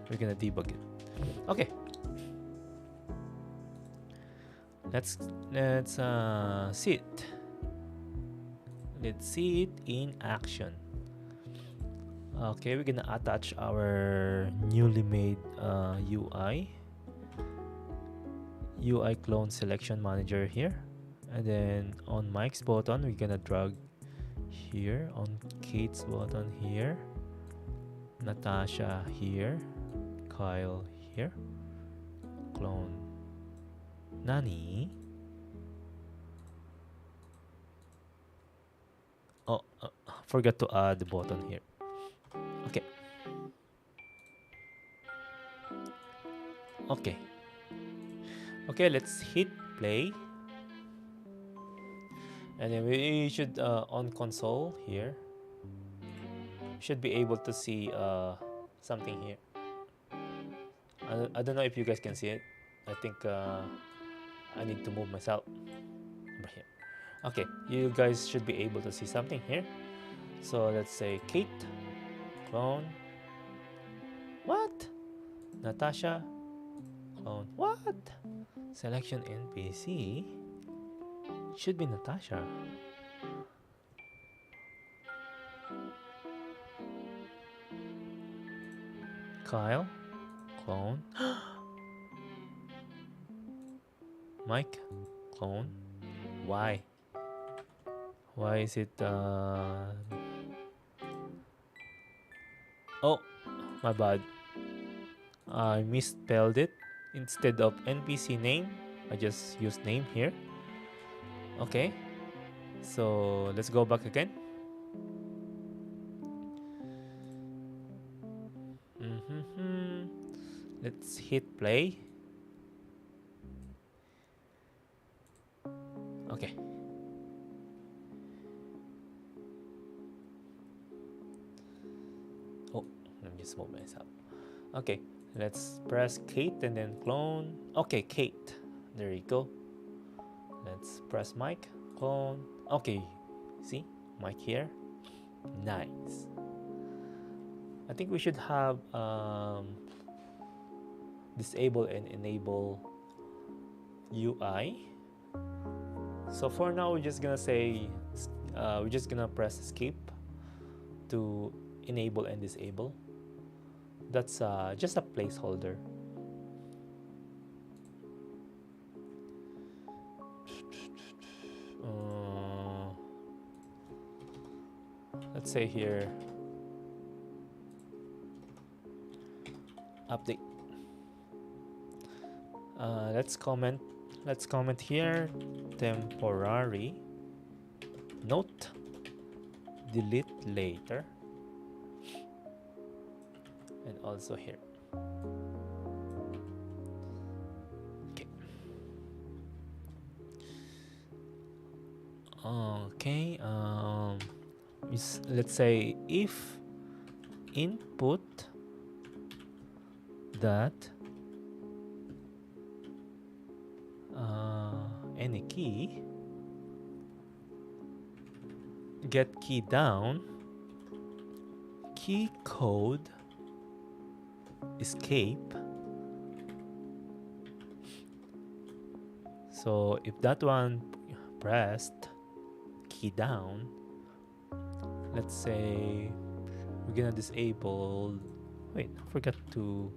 A: we're gonna debug it. Okay, let's see it. Let's see it in action. Okay, we're gonna attach our newly made UI clone selection manager here, and then on Mike's button we're gonna drag here, on Kate's button here, Natasha here, Kyle here, clone Nani. Oh, forgot to add the button here. Okay. Okay. Okay, let's hit play. And then we should, on console here, should be able to see something here. I don't know if you guys can see it. I think I need to move myself over here. Okay, you guys should be able to see something here. So let's say Kate, clone. What? Natasha, clone. What? Selection NPC should be Natasha. Kyle, clone. Mike, clone. Why? Why is it oh, my bad. I misspelled it. Instead of NPC name, I just used name here. Okay, so let's go back again. Let's hit play. Okay. Oh, let me just move myself. Okay, let's press Kate and then clone. Okay, Kate. There you go. Let's press Mike, clone. Okay, see? Mike here. Nice. I think we should have disable and enable UI. So for now, we're just gonna say, we're just gonna press escape to enable and disable. That's just a placeholder. Let's say here, update. Let's comment here, temporary note, delete later, and also here. Okay. Okay. Let's say if input that any key, get key down, key code escape. So if that one pressed key down, let's say we're gonna disable. Wait, forgot to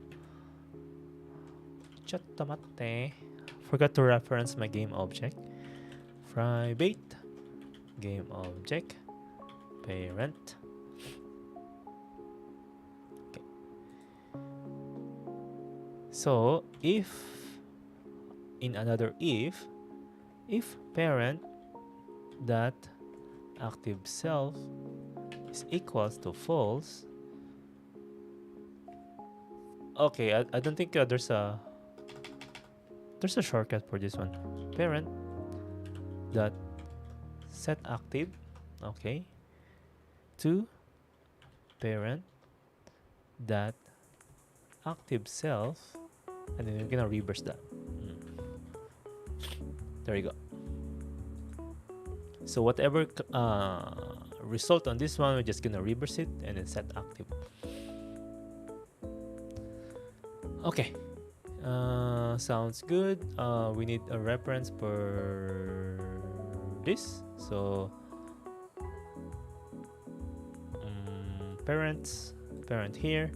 A: reference my game object. Private game object parent. Okay. So if in another if parent that active self is equals to false. Okay, I don't think there's a shortcut for this one. Parent dot set active, okay, to parent dot active self, and then we're gonna reverse that. There you go. So whatever result on this one, we're just gonna reverse it and then set active. Okay, sounds good. We need a reference for this. So parent here,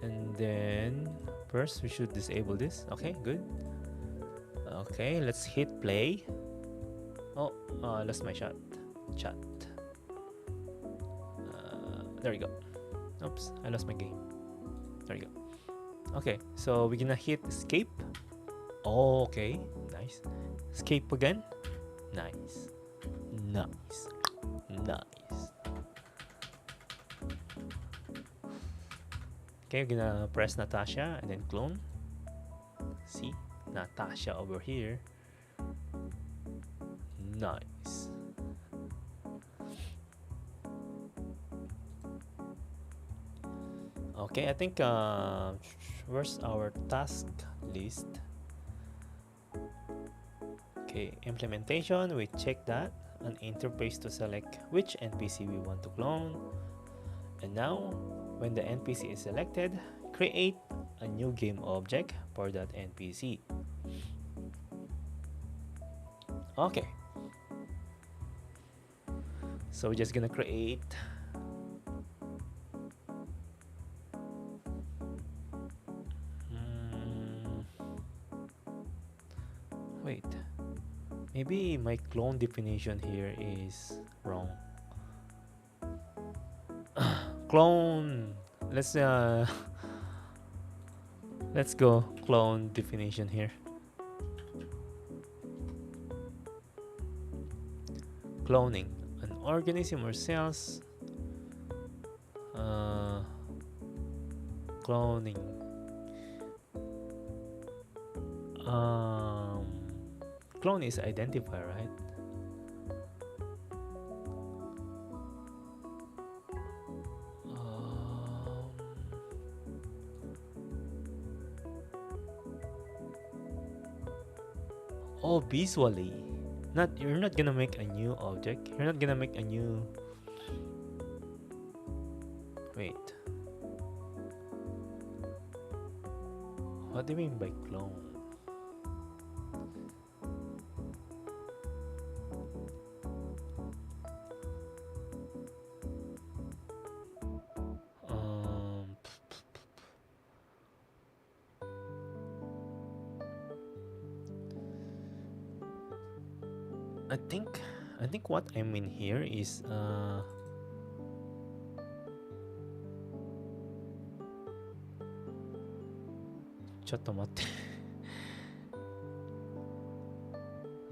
A: and then first we should disable this. Okay, good. Okay, let's hit play. Oh, lost my chat. There you go. Oops, I lost my game. There you go. Okay, so we're gonna hit escape. Oh, okay, nice. Escape again. Nice. Okay, we're gonna press Natasha and then clone. See, Natasha over here. Nice. Okay, I think where's our task list? Okay, implementation, we check that. An interface to select which NPC we want to clone. And now, when the NPC is selected, create a new game object for that NPC. Okay. So we're just gonna create wait, maybe my clone definition here is wrong. Clone, let's go clone definition here. Cloning, an organism or cells. Cloning. Clone is identifier, right? Oh, visually. You're not gonna make a new object. You're not gonna make a new. Wait. What do you mean by clone? I think what I mean here is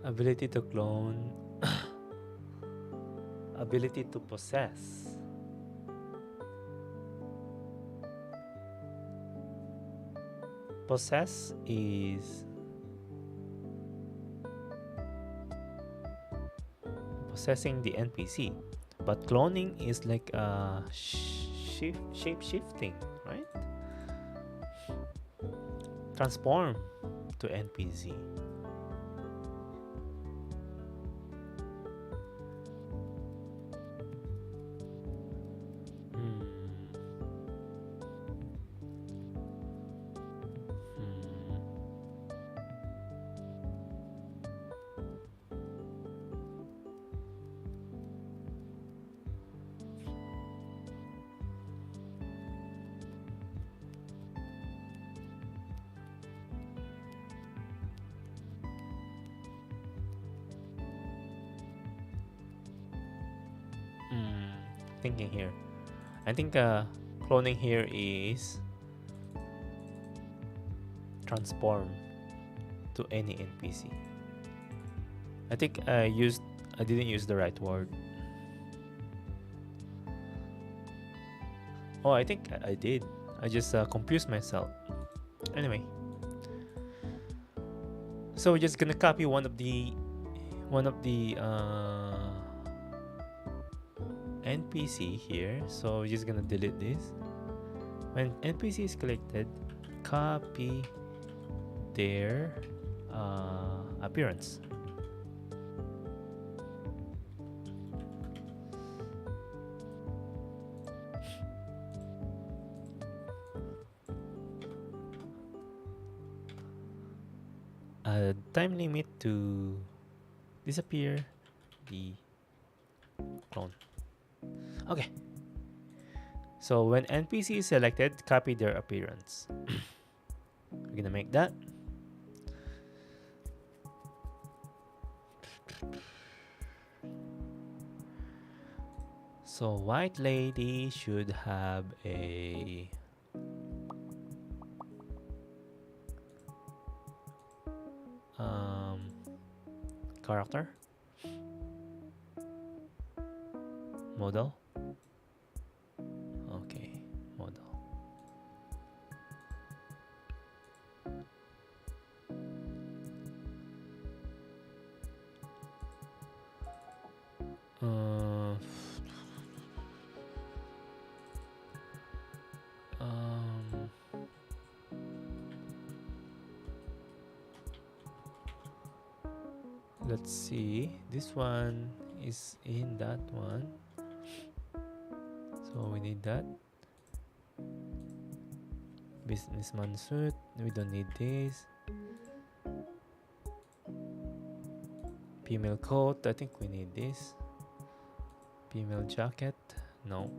A: ability to clone, ability to possess. Possess is possessing the NPC, but cloning is like shape shifting, right? Transform to NPC. Thinking here. I think cloning here is transform to any NPC. I think I didn't use the right word. Oh, I think I did. I just confused myself. Anyway, so we're just gonna copy one of the NPC here. So we're just gonna delete this. When NPC is collected, copy their appearance. A time limit to disappear the clone. Okay. So when NPC is selected, copy their appearance. We're gonna make that. So white lady should have a character model. Okay, model. Let's see, this one is in that one, so we need that. Businessman suit, we don't need this. Female coat, I think we need this. Female jacket, no.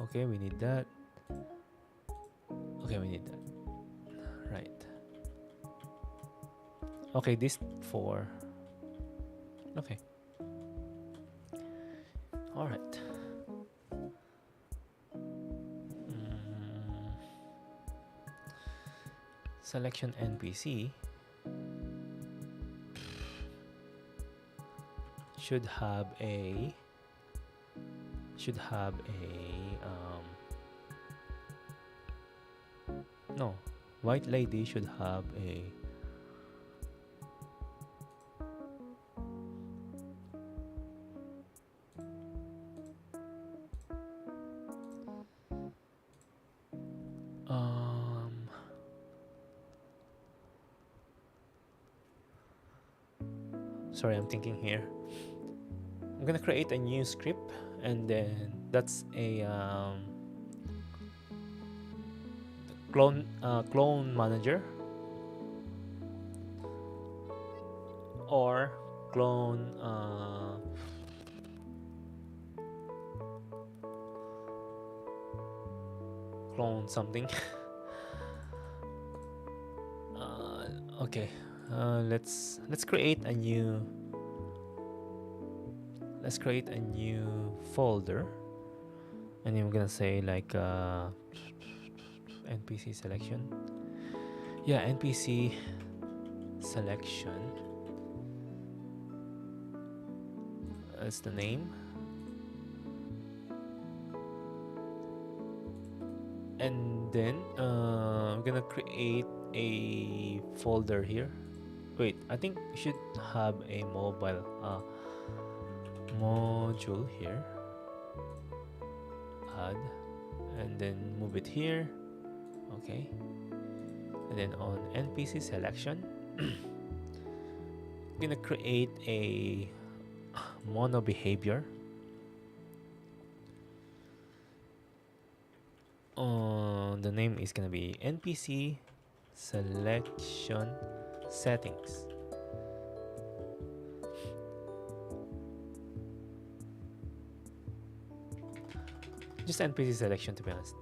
A: Okay, we need that. Okay, we need that. Right. Okay, this 4. Okay. All right. Selection NPC should have a no, white lady should have a sorry, I'm thinking here. I'm gonna create a new script, and then that's a clone manager or clone something. Okay, let's create a new folder, and I'm gonna say like NPC selection. Yeah, NPC selection. That's the name. And then I'm gonna create a folder here. Wait, I think we should have a mobile module here. Add, and then move it here. Okay, and then on NPC selection, I'm gonna create a mono behavior. The name is gonna be NPC selection settings. Just NPC selection, to be honest.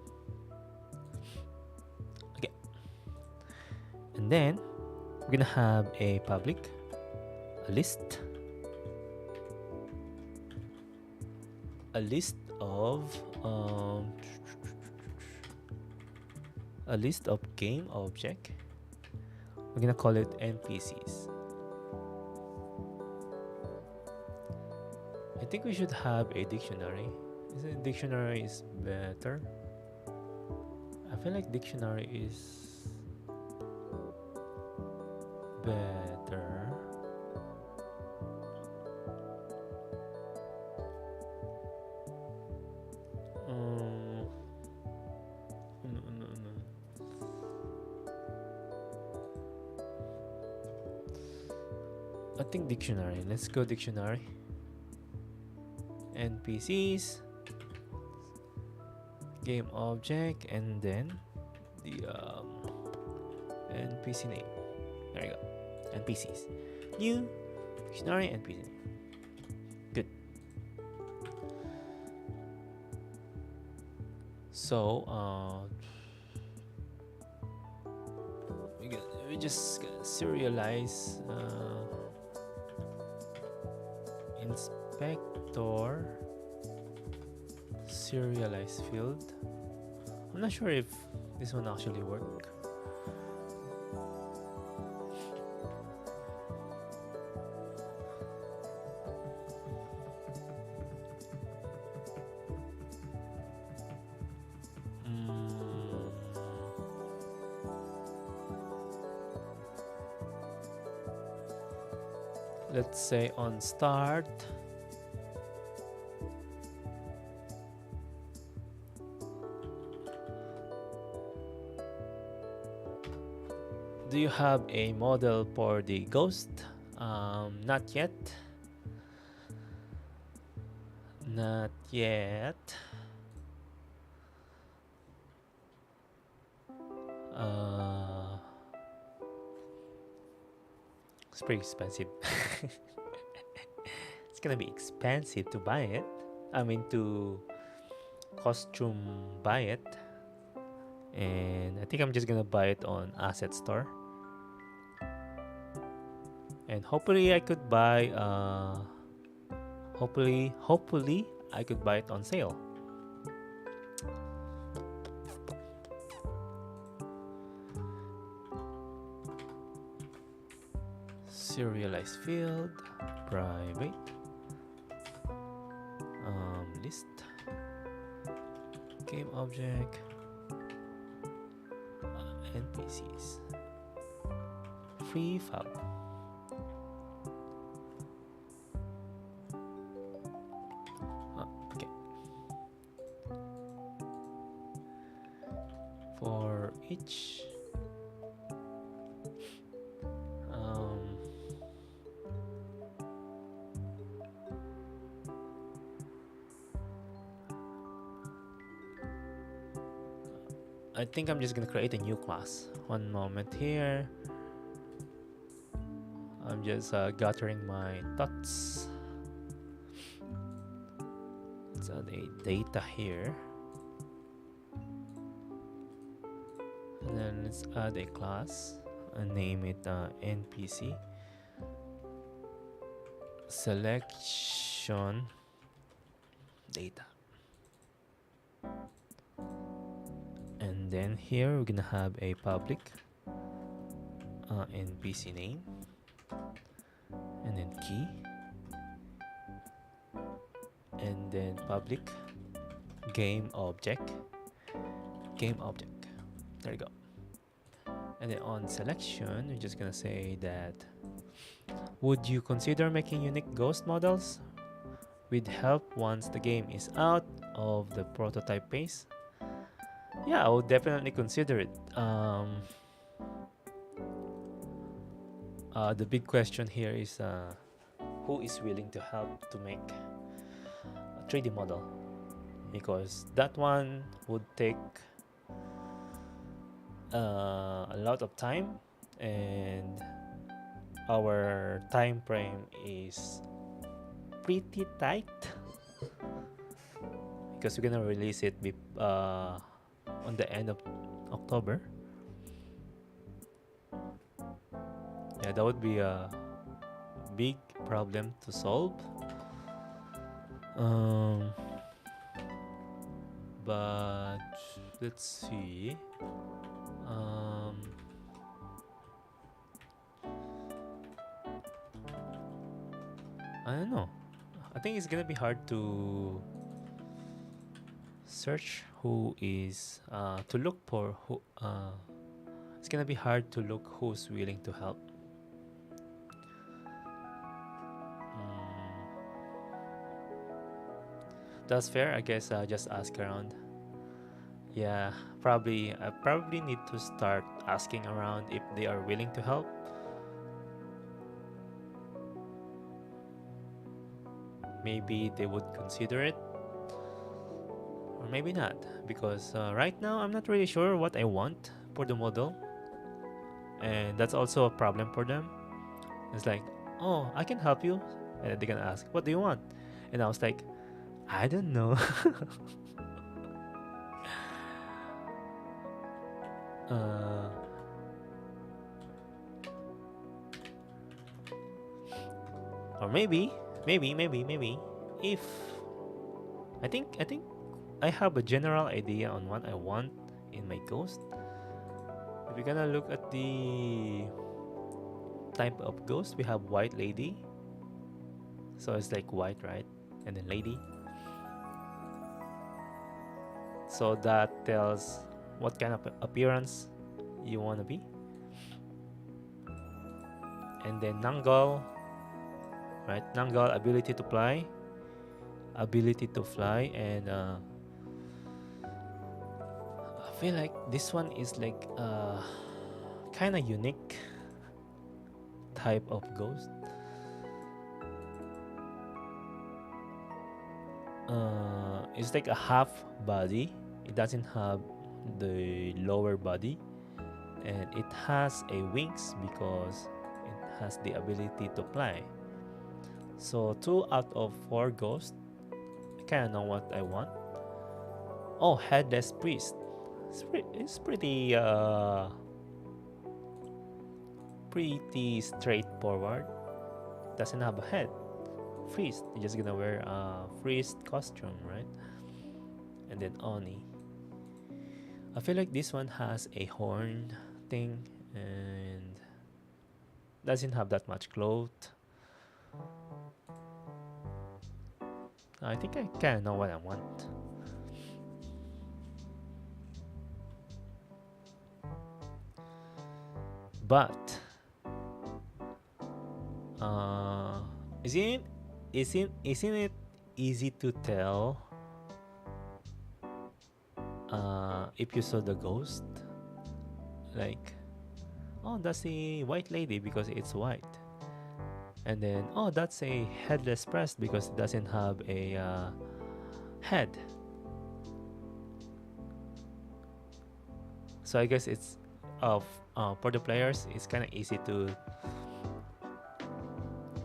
A: Okay, and then we're gonna have a public, a list of game object. We're gonna call it NPCs. I think we should have a dictionary. Is it dictionary is better? I feel like dictionary is better. I think dictionary. Let's go dictionary. NPCs, game object, and then the NPC name. There you go. NPCs. New dictionary NPC name. Good. So we just serialize inspector serialize field. I'm not sure if this one actually work. Let's say on start, do you have a model for the ghost? Not yet. Not yet. It's pretty expensive. It's gonna be expensive to buy it. I mean, to costume buy it. And I think I'm just gonna buy it on Asset Store. And hopefully I could buy hopefully I could buy it on sale. Serialize field, private, list, game object, NPCs, free file. Okay. For each I think I'm just gonna create a new class. One moment here. I'm just gathering my thoughts. Let's add a data here. And then let's add a class and name it NPC. Selection data. And then here we're gonna have a public NPC name, and then key, and then public game object. There you go. And then on selection, we're just gonna say that, would you consider making unique ghost models with help once the game is out of the prototype phase? Yeah, I would definitely consider it. The big question here is who is willing to help to make a 3D model, because that one would take a lot of time, and our time frame is pretty tight because we're gonna release it on the end of October. Yeah, that would be a big problem to solve. But let's see. I don't know. I think it's gonna be hard to search who is to look for who. It's gonna be hard to look who's willing to help. That's fair. I guess just ask around. Yeah, probably. I probably need to start asking around if they are willing to help. maybe they would consider it, or maybe not, because right now I'm not really sure what I want for the model, and that's also a problem for them. It's like, oh, I can help you, and then they're gonna ask, what do you want? And I was like, I don't know. uh, or maybe if I think I have a general idea on what I want in my ghost. If you're gonna look at the type of ghost, we have white lady, so it's like white, right? And then lady, so that tells what kind of appearance you want to be. And then Nangal, right? Nangal, ability to fly, and I feel like this one is like kind of unique type of ghost. It's like a half body. It doesn't have the lower body, and it has a wings because it has the ability to fly. So 2 out of 4 ghosts. I kind of know what I want. Oh, headless priest. It's pretty straightforward. Doesn't have a head. Priest, you're just gonna wear a priest costume, right? And then Oni. I feel like this one has a horn thing and doesn't have that much cloth. I think I kind of know what I want. But isn't it easy to tell if you saw the ghost? Like, oh, that's a white lady because it's white, and then oh, that's a headless priest because it doesn't have a head. So I guess it's for the players, it's kind of easy to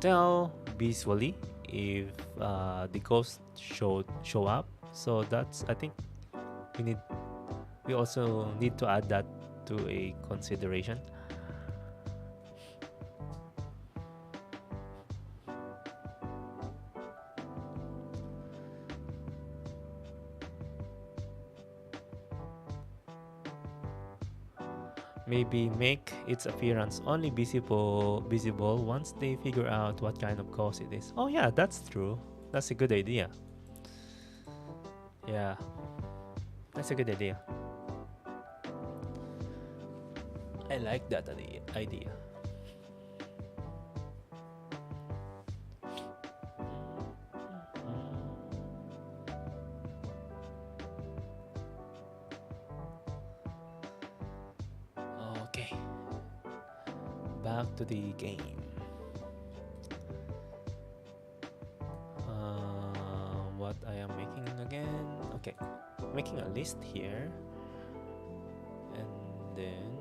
A: tell visually if the ghost show up. So that's, I think we also need to add that to a consideration. Maybe make its appearance only visible once they figure out what kind of ghost it is. Oh yeah, that's true. That's a good idea. Yeah, that's a good idea. I like that idea. Okay, back to the game. What I am making again? Okay, making a list here, and then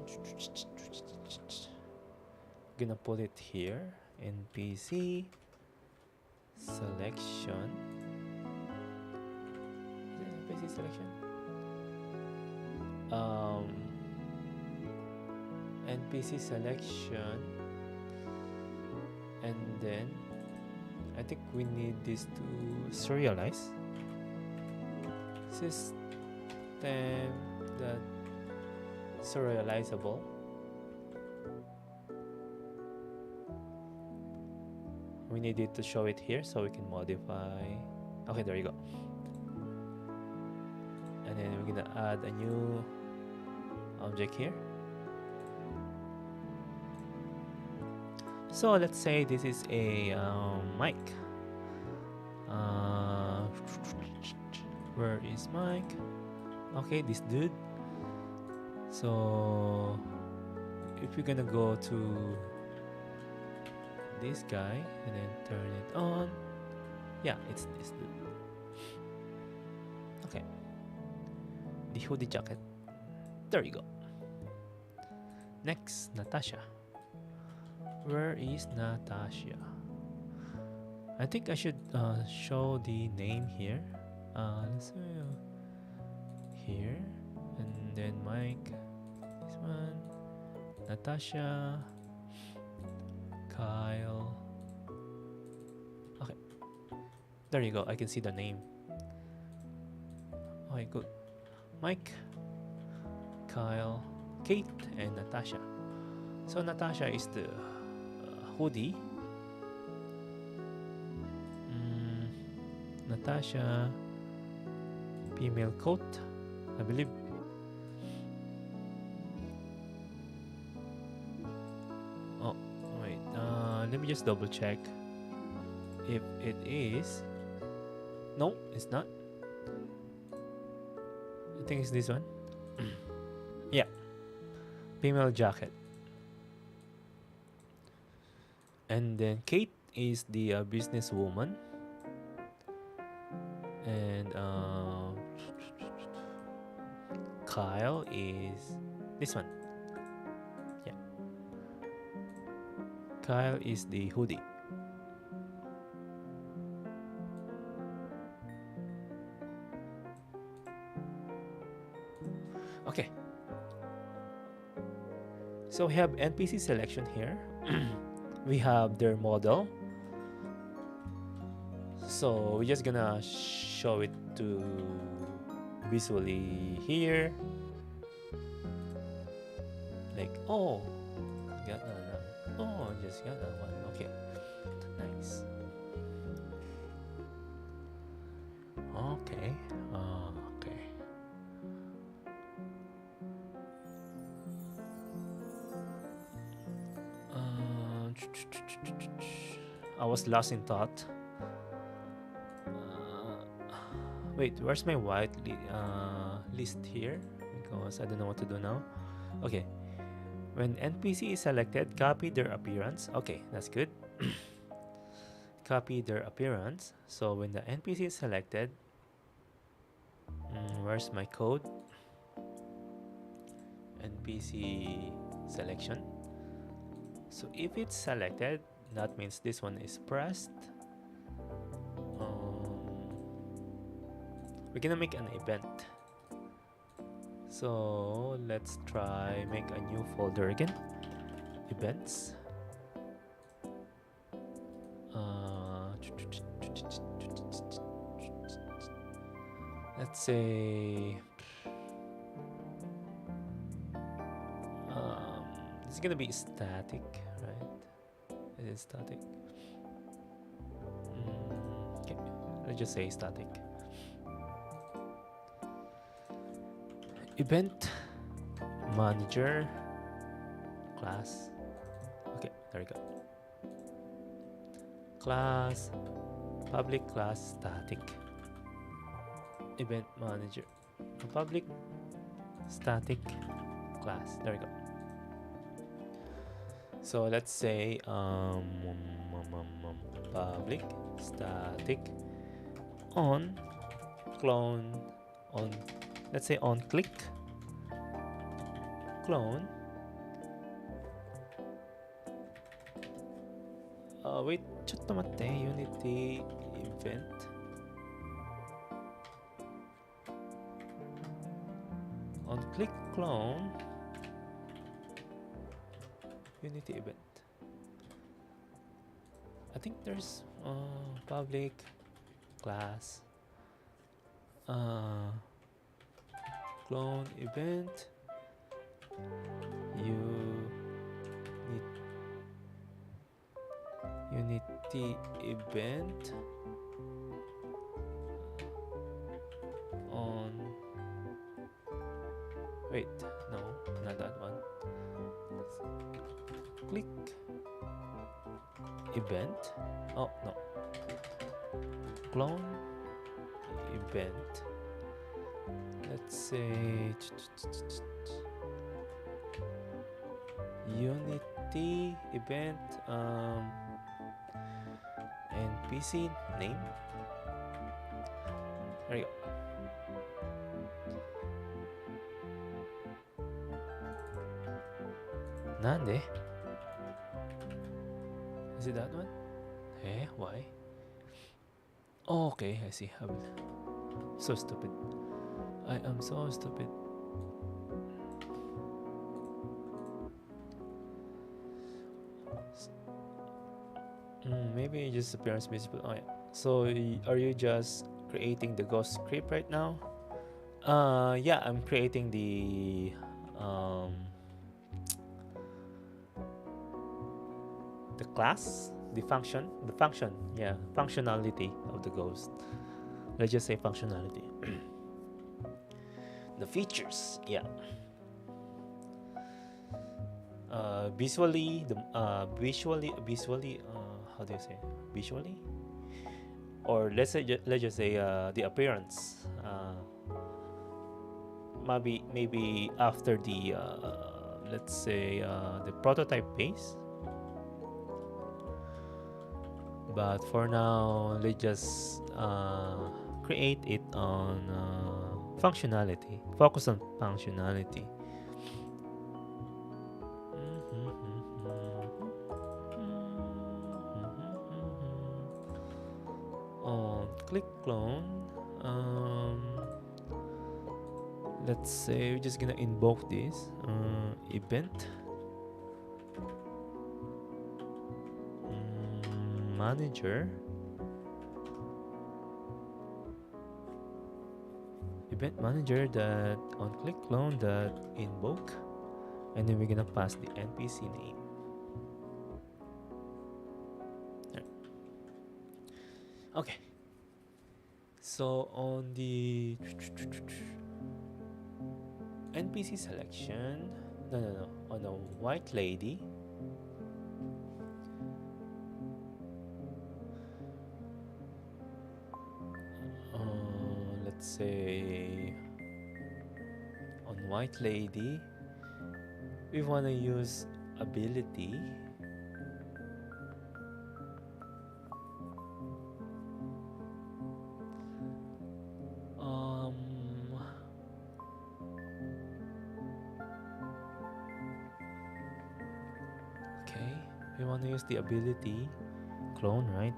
A: gonna put it here in PC selection. Is it PC selection? NPC selection, and then I think we need this to serialize system that serializable. We need it to show it here so we can modify. Okay, there you go. And then we're gonna add a new object here. So let's say this is a mic. Where is mic? Okay, this dude. So if you're gonna go to this guy and then turn it on, Yeah, it's this. Okay. The hoodie jacket. There you go. Next, Natasha. Where is Natasha? I think I should show the name here. Let's here, and then Mike. This one, Natasha, Kyle. Okay, there you go. I can see the name. Okay, good. Mike, Kyle, Kate, and Natasha. So Natasha is the hoodie. Natasha, female coat, I believe. Oh, wait. Let me just double check if it is. No, it's not. I think it's this one. Yeah, female jacket. And then Kate is the businesswoman. And Kyle is this one. Yeah. Kyle is the hoodie. Okay. So we have NPC selection here. We have their model. So we're just gonna show it to visually here. Like, oh, got just got that one. Okay, nice. Okay, okay. I was lost in thought. Wait, where's my white list here? Because I don't know what to do now. Okay. When NPC is selected, copy their appearance. Okay, that's good. Copy their appearance. So when the NPC is selected, where's my code? NPC selection. So if it's selected, that means this one is pressed. We're gonna make an event. So let's try make a new folder again. Events. Let's say it's gonna be static, right? It is static. Okay, let's just say static. Event manager class. Okay, there we go. Class public class static. Event manager public static class. There we go. So let's say public static on clone on, let's say on click clone. Wait, ちょっと待って、Unity event. On click clone Unity event. I think there's public class clone event. Unity event on, wait, no, not that one. Click event. Oh no, clone event. Let's say Unity event NPC name. There you go. Nande? Is it that one? Eh, why? Oh, okay, I see. So stupid. I am so stupid. Maybe just appearance visible. Oh, yeah. So, are you just creating the ghost script right now? Yeah, I'm creating the class, the function, yeah, functionality of the ghost. Let's just say functionality. The features, yeah. Visually, how do you say? Visually, or let's just say the appearance. Maybe after the let's say the prototype phase. But for now, let's just create it on functionality. Focus on functionality. On click clone, let's say we're just gonna invoke this event manager, that on click clone that invoke, and then we're gonna pass the npc name. Okay, so on the npc selection, no, on the white lady, let's say on white lady, we want to use ability. Okay, we want to use the ability clone, right?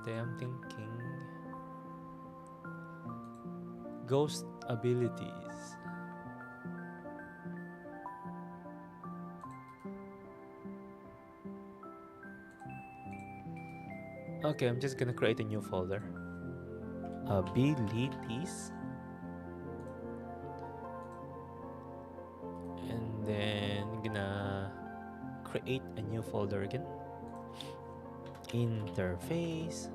A: I'm thinking ghost abilities. Okay, I'm just gonna create a new folder. Abilities. And then gonna create a new folder again. Interface.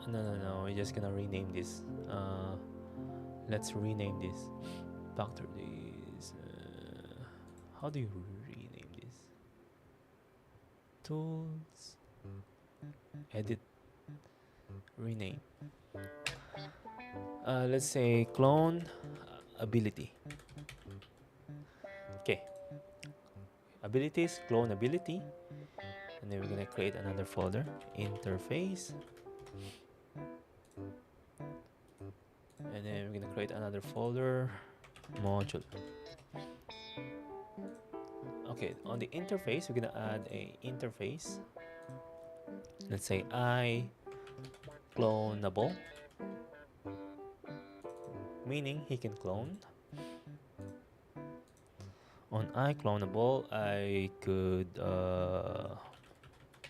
A: No, we're just gonna rename this. Let's rename this. Back to this. How do you rename this? Tools. Edit. Rename. Let's say clone ability. Okay. Abilities, clone ability. And then we're gonna create another folder. Interface. And then we're gonna create another folder. Module. Okay, on the interface, we're gonna add a interface. Let's say clonable, meaning he can clone. On clonable, I could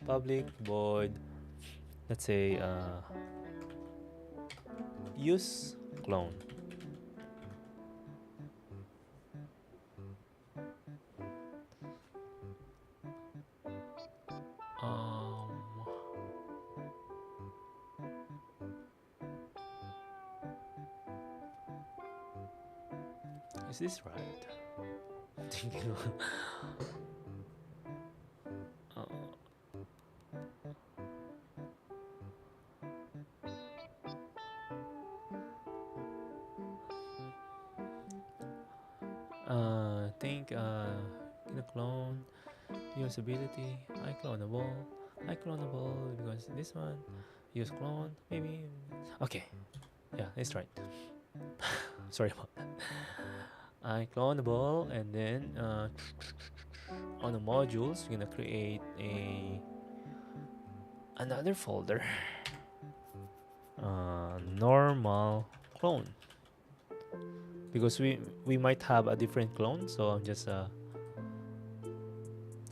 A: public void, let's say use clone. Is this right? Gonna clone, usability, iClonable, because this one, use clone, maybe. Okay, yeah, let's try it. Sorry about that. iClonable, and then on the modules, we're gonna create another folder. Normal clone, because we might have a different clone, so I'm just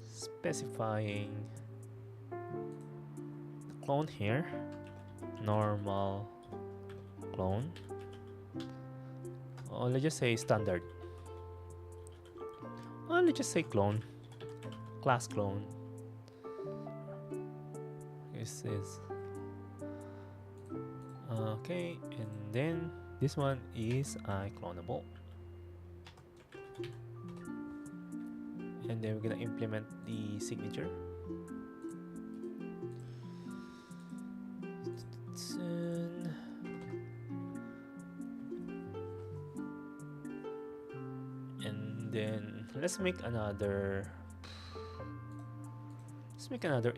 A: specifying the clone here. Normal clone. Let's just say standard. Let's just say clone. Class clone. This is okay, and then this one is iClonable. And then we're gonna implement the signature. And then let's make another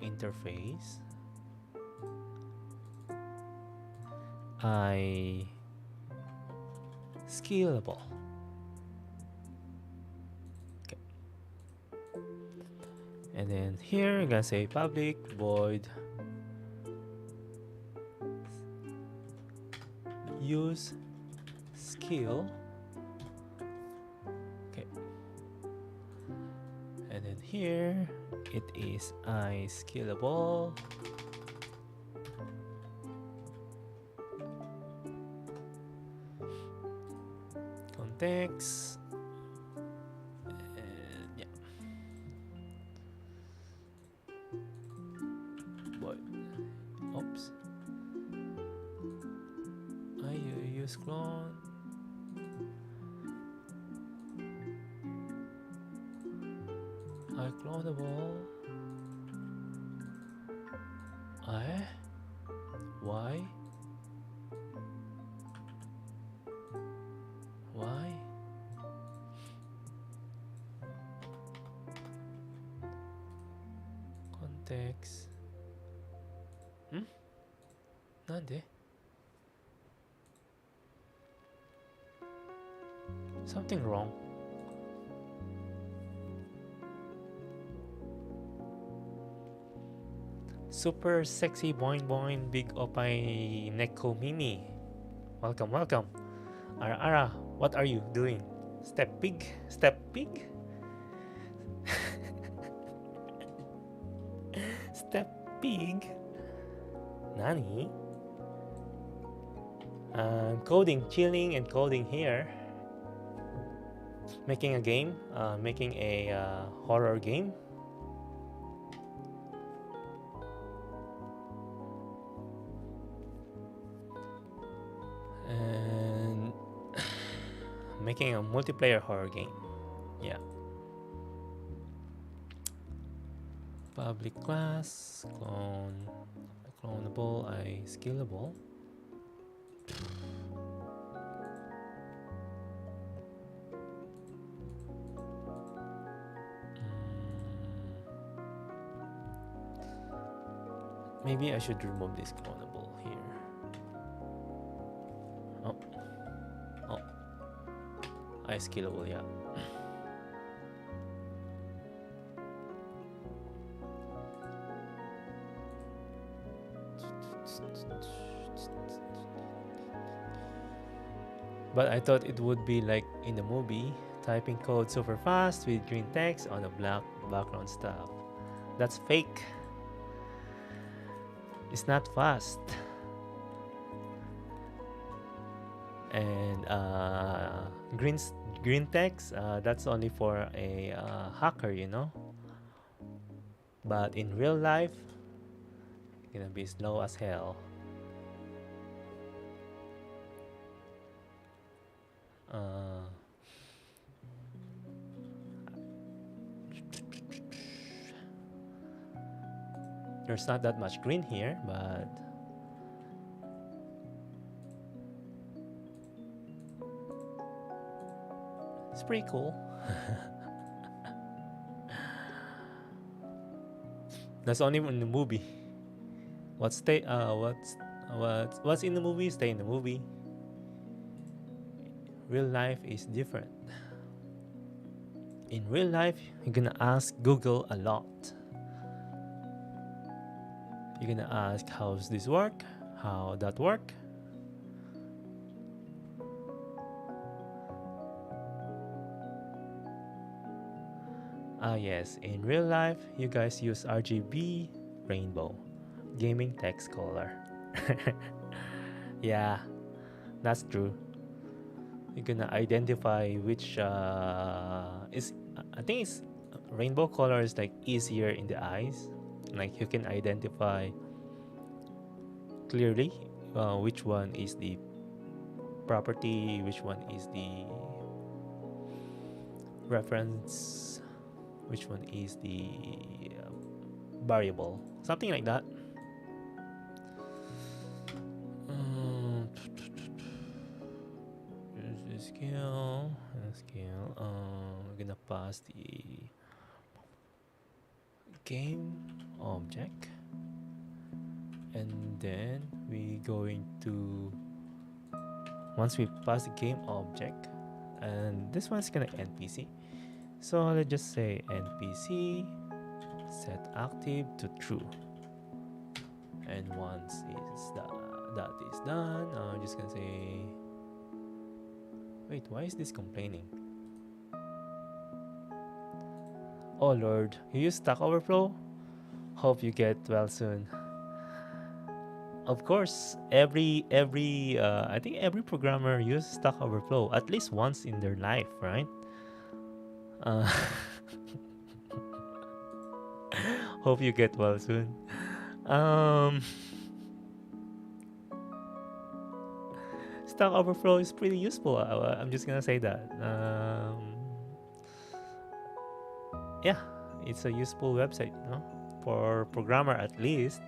A: interface. Scalable. Okay. And then here I'm gonna say public void use skill. Okay. And then here it is iScalable. Context. And yeah. Boy. Oops. I use clone. iClonable. Why? Context. Nande? Something wrong. Super sexy boing boing big opay neko mimi. Welcome. Ara, what are you doing? Step pig? Step pig? Step pig? Nani? Chilling and coding here. Making a game, making a horror game. And making a multiplayer horror game. Yeah. Public class, clonable, iScalable. Maybe I should remove this clonable here. Oh, iScalable, yeah. But I thought it would be like in the movie, typing code super fast with green text on a black background stuff. That's fake. It's not fast. And green text, that's only for a hacker, you know. But in real life, it's gonna be slow as hell. There's not that much green here, but it's pretty cool. That's only in the movie. What's in the movie stay in the movie. Real life is different. In real life, you're gonna ask Google a lot. You're gonna ask, how's this work? How that work? Yes, in real life, you guys use RGB rainbow gaming text color. Yeah, that's true. You're gonna identify which is. I think it's rainbow color is like easier in the eyes. Like you can identify clearly which one is the property, which one is the reference, which one is the variable, something like that. Here's the scale. We're gonna pass the game object, and then we going to, once we pass the game object, and this one's gonna NPC. So let's just say NPC set active to true. And once that is done, I'm just gonna say, wait, why is this complaining? Oh Lord, you use Stack Overflow? Hope you get well soon. Of course, every I think every programmer uses Stack Overflow at least once in their life, right? Hope you get well soon. Stack Overflow is pretty useful. I'm just gonna say that. Yeah, it's a useful website, no? For programmer at least.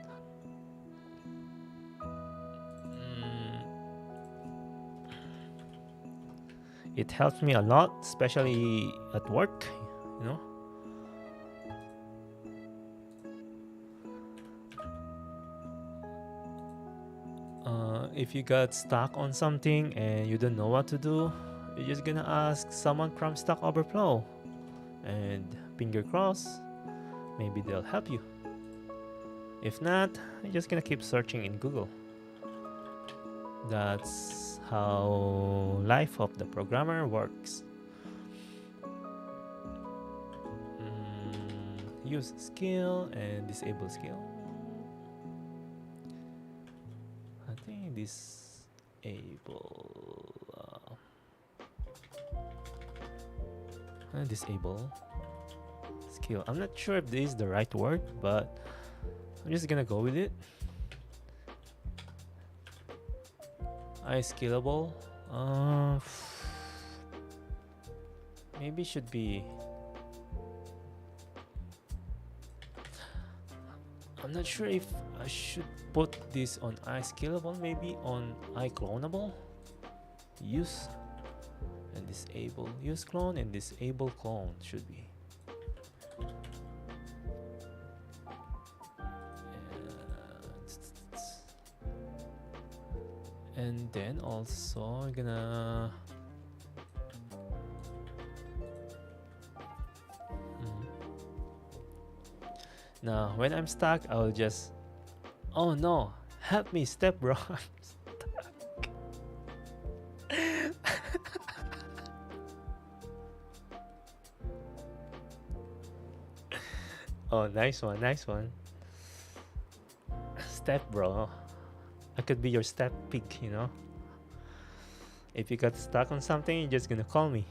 A: It helps me a lot, especially at work, you know. If you got stuck on something and you don't know what to do, you're just gonna ask someone from Stack Overflow, and finger crossed, maybe they'll help you. If not, you're just gonna keep searching in Google. That's how life of the programmer works. Use skill and disable skill. I think disable skill. I'm not sure if this is the right word, but I'm just gonna go with it. Scalable. Maybe should be. I'm not sure if I should put this on scalable. Maybe on clonable. Use and disable. Use clone and disable clone should be. And then also I'm gonna now when I'm stuck, I'll just, oh no, help me, step bro. I'm stuck. Oh, nice one. Step bro. I could be your step pig, you know. If you got stuck on something, you're just gonna call me,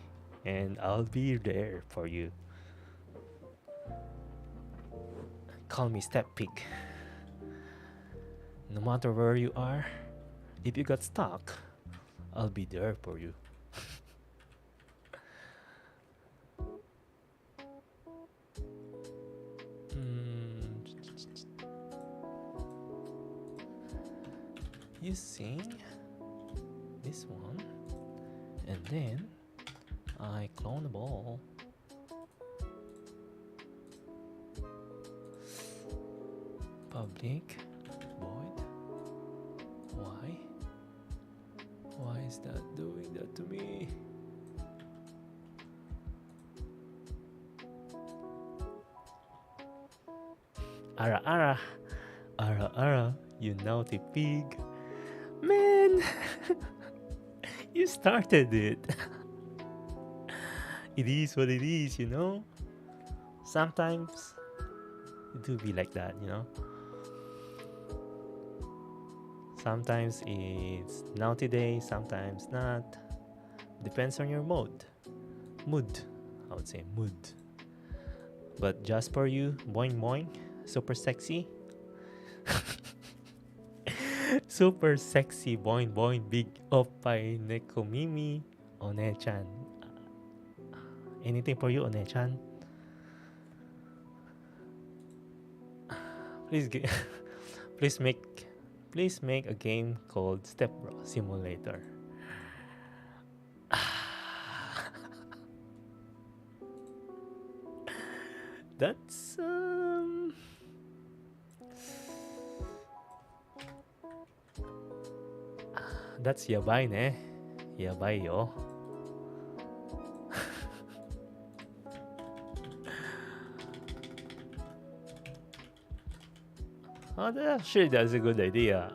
A: and I'll be there for you. Call me step pig. No matter where you are, if you got stuck, I'll be there for you. Using this one, and then I clone the ball. public void. Why? Why is that doing that to me? Ara ara, ara ara, you naughty pig. Man, you started it. It is what it is, you know? Sometimes it do be like that, you know? Sometimes it's naughty day, sometimes not. Depends on your mood. Mood. I would say mood. But just for you, boing boing, super sexy. Super sexy boing boing big oppai nekomimi one-chan. Anything for you, one-chan? Please please make a game called Step Bro Simulator. That's that's yabai ne. Yabai yo. Oh, actually, that's a good idea.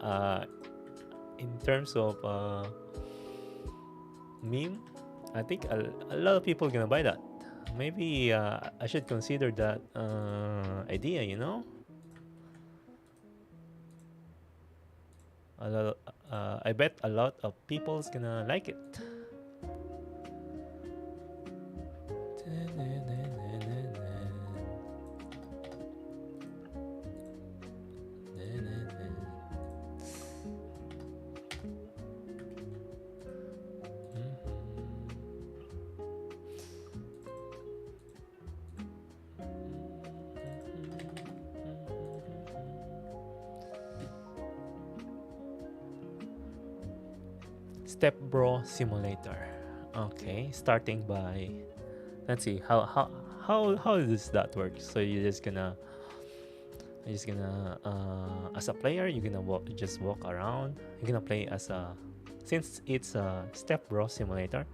A: In terms of meme, I think a lot of people gonna buy that. Maybe I should consider that idea. You know, I bet a lot of people's gonna like it. Step Bro Simulator. Okay, starting by, let's see how does that work. So you're just gonna as a player you're gonna just walk around. You're gonna play as a, since it's a Step Bro Simulator,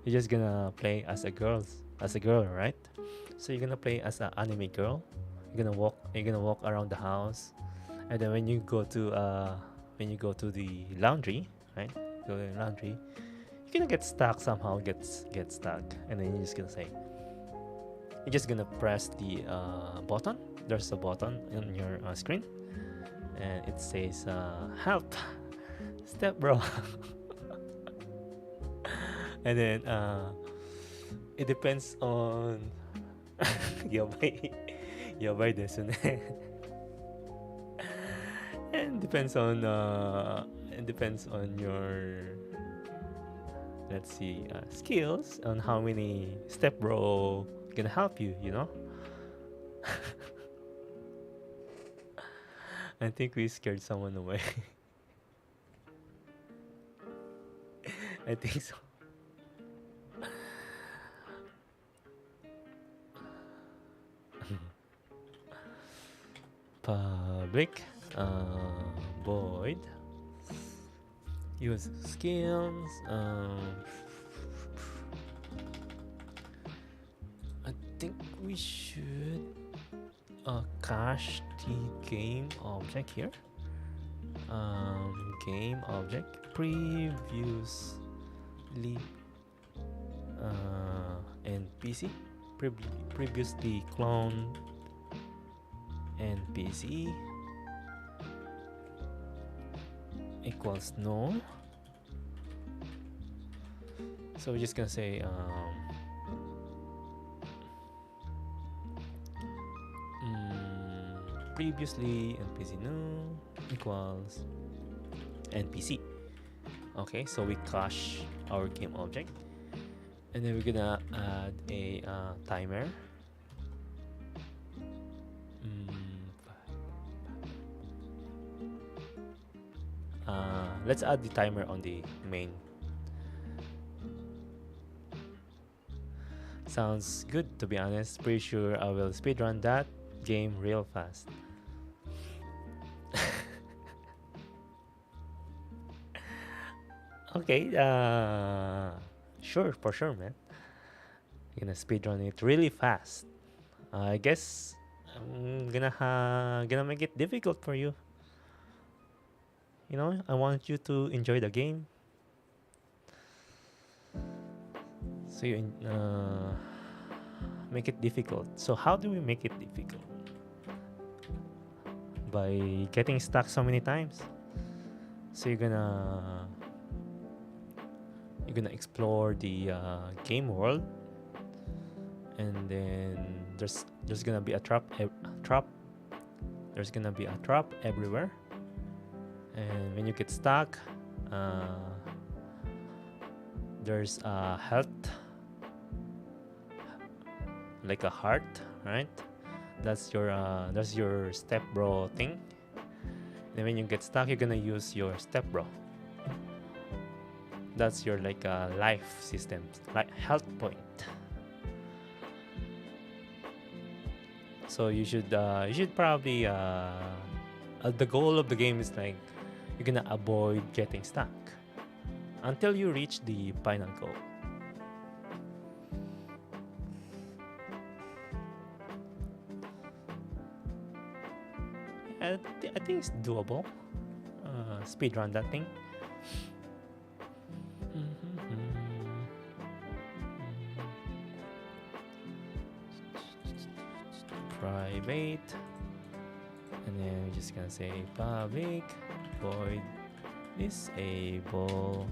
A: you're just gonna play as a girl, right? So you're gonna play as an anime girl. You're gonna walk around the house, and then when you go to the laundry, right? Go to the laundry, you're gonna get stuck somehow. Get stuck, and then you're just gonna press the button. There's a button on your screen, and it says help, Step Bro. And then it depends on yabai yabai desu ne. And depends on your, let's see, skills on how many Step Bro can help you, you know. I think we scared someone away. I think so. Public void, use skills. I think we should cache the game object here. Game object previously NPC, previously cloned NPC equals no. So we're just gonna say previously NPC no equals NPC. Okay, so we cache our game object, and then we're gonna add a timer. Let's add the timer on the main. Sounds good, to be honest. Pretty sure I will speedrun that game real fast. Okay, sure, for sure, man. Gonna speedrun it really fast. I guess I'm gonna make it difficult for you. You know, I want you to enjoy the game. So make it difficult. So how do we make it difficult? By getting stuck so many times. So you're gonna explore the game world, and then there's gonna be a trap. There's gonna be a trap everywhere, and when you get stuck, there's a health, like a heart, right? That's your step bro thing. And when you get stuck, you're gonna use your step bro. That's your like life system, like health point. So you should probably the goal of the game is like you're gonna avoid getting stuck until you reach the final goal. I think it's doable. Speedrun that thing. Private, and then we're just gonna say public void disable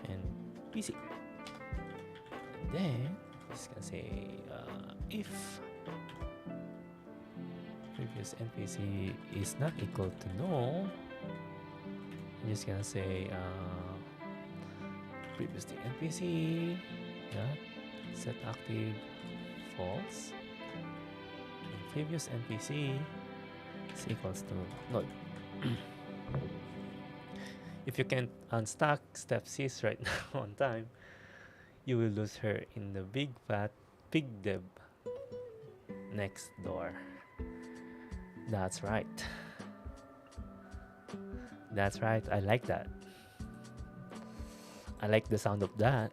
A: and PC. And then just gonna say if previous NPC is not equal to null, I'm just gonna say previous NPC set active false. Previous NPC is equals to null. If you can't unstuck step 6 right now on time, you will lose her in the big fat pig dev next door. That's right. That's right. I like that. I like the sound of that.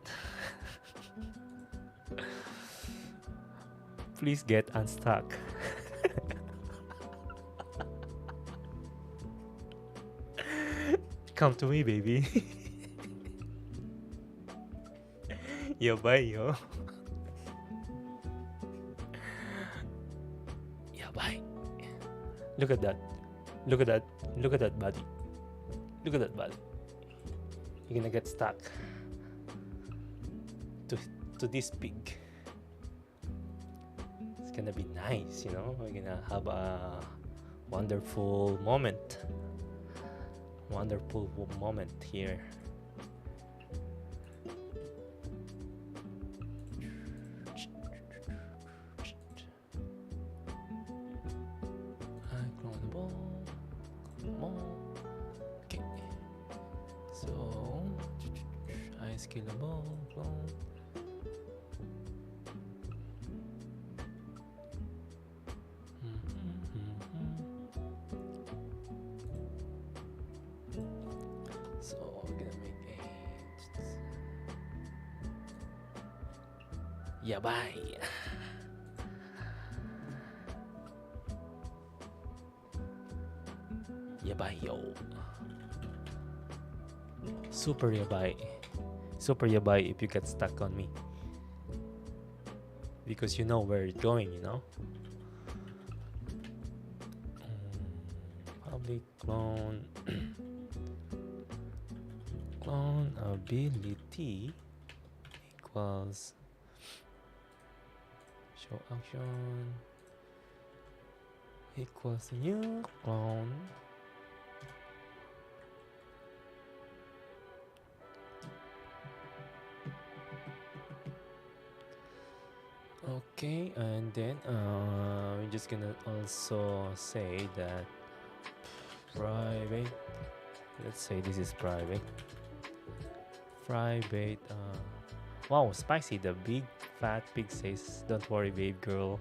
A: Please get unstuck. Come to me, baby. Yo, bye, yo. Yeah, bye. Look at that. Look at that. Look at that body. Look at that body. You're gonna get stuck to this pig. It's gonna be nice, you know. We're gonna have a wonderful moment. Wonderful moment here. Clone the ball. Okay. So I skill the ball. Clone. So we're gonna make yeah, bye. Yeah, bye, yo. Super yabai. Super yabai if you get stuck on me. Because you know where it's going, you know? Public clone. Clone ability equals show action equals new clone okay, and then we're just gonna also say that private, let's say this is private. Wow, spicy. The big fat pig says, "Don't worry, babe girl."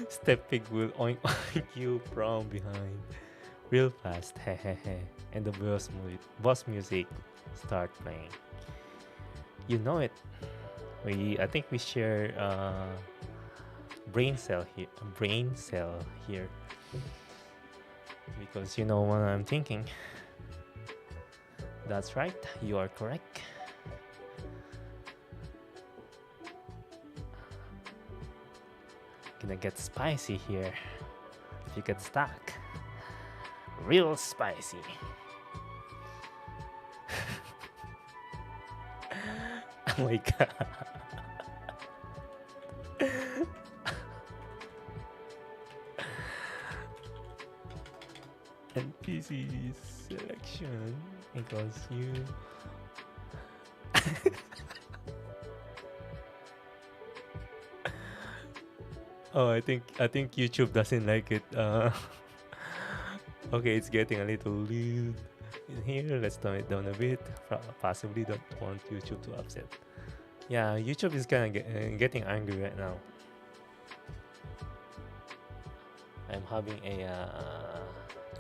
A: Step pig will oink oink you from behind, real fast. Hehehe. And the boss music start playing. You know it. I think we share brain cell here, because you know what I'm thinking. That's right, you are correct. Gonna get spicy here. If you get stuck, real spicy. Oh my god. NPC selection equals you. Oh, I think YouTube doesn't like it. Okay, it's getting a little lewd in here. Let's tone it down a bit. Possibly don't want YouTube to upset. Yeah, YouTube is kind of getting angry right now. I'm having a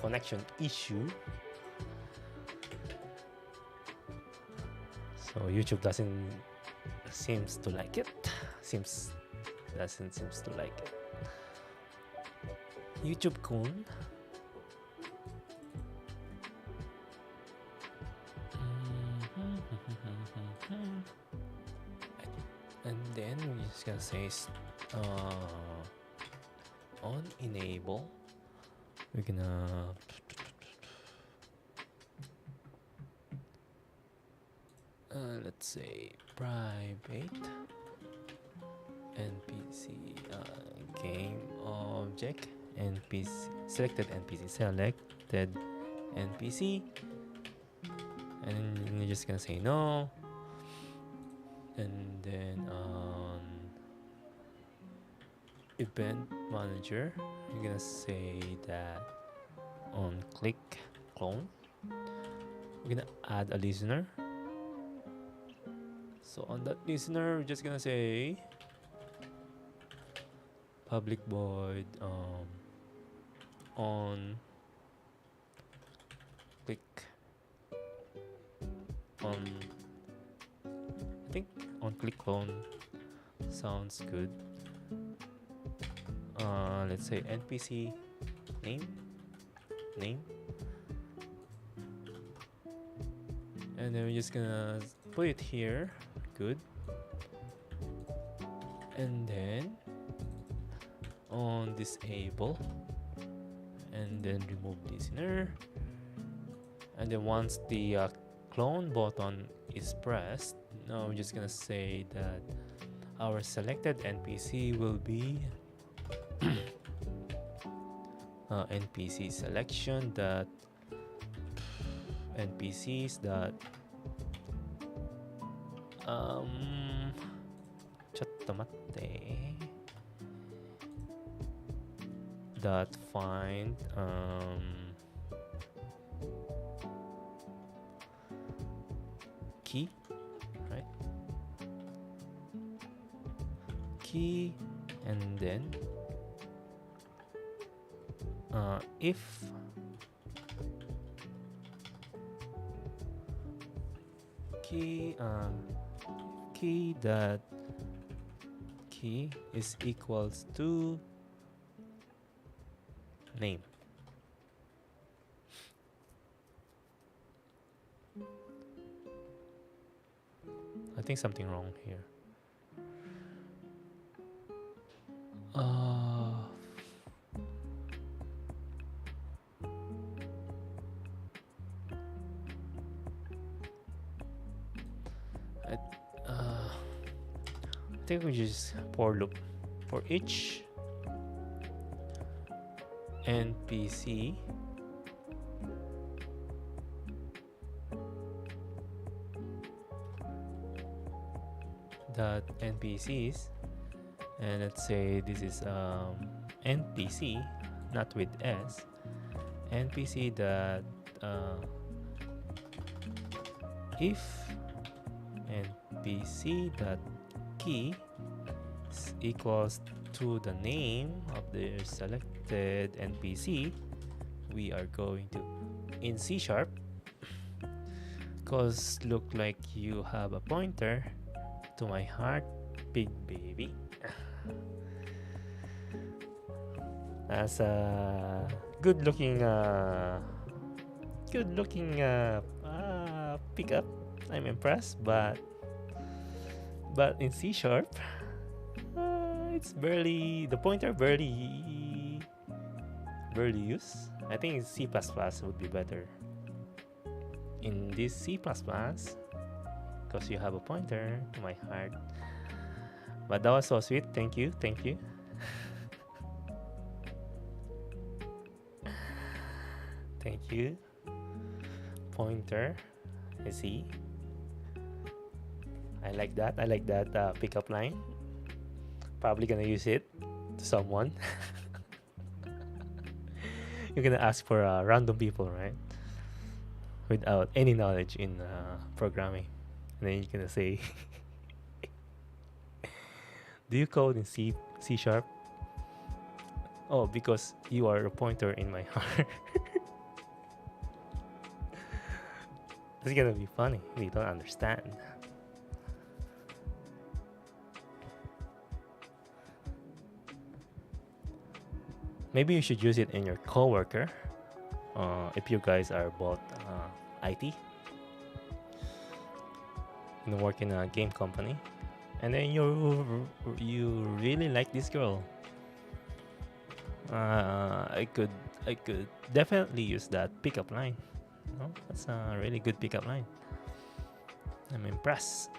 A: connection issue, so YouTube seems to like it. Doesn't seems to like it. YouTube kun. And then we're just gonna say on enable. We're gonna let's say private NPC game object NPC selected NPC, and then you're just gonna say no, and then event manager, you're gonna say that on click clone, we're gonna add a listener. So on that listener, we're just gonna say public void on click on, I think on click clone sounds good. Let's say NPC name, and then we're just gonna put it here. Good. And then on disable, and then remove listener, and then once the clone button is pressed, now we're just gonna say that our selected NPC will be NPC selection that NPCs that that find key, right? Key, and then if key that key is equals to name. I think something wrong here. I think we just for loop for each NPC that NPCs, and let's say this is NPC not with S, NPC that if NPC that key is equals to the name of the selected NPC, we are going to in C# Cause look like you have a pointer to my heart, big baby. As a good-looking pickup, I'm impressed. But in C sharp, it's barely the pointer barely used. I think C++ would be better. In this C++, because you have a pointer to my heart. But that was so sweet. Thank you. Thank you. Pointer. I see. I like that pickup line. Probably gonna use it to someone. You're gonna ask for random people, right? Without any knowledge in programming. And then you're gonna say, do you code in C sharp? Oh, because you are a pointer in my heart. It's gonna be funny. We don't understand. Maybe you should use it in your coworker. If you guys are both IT, and work in a game company, and then you really like this girl. I could definitely use that pickup line. No, that's a really good pickup line. I'm impressed.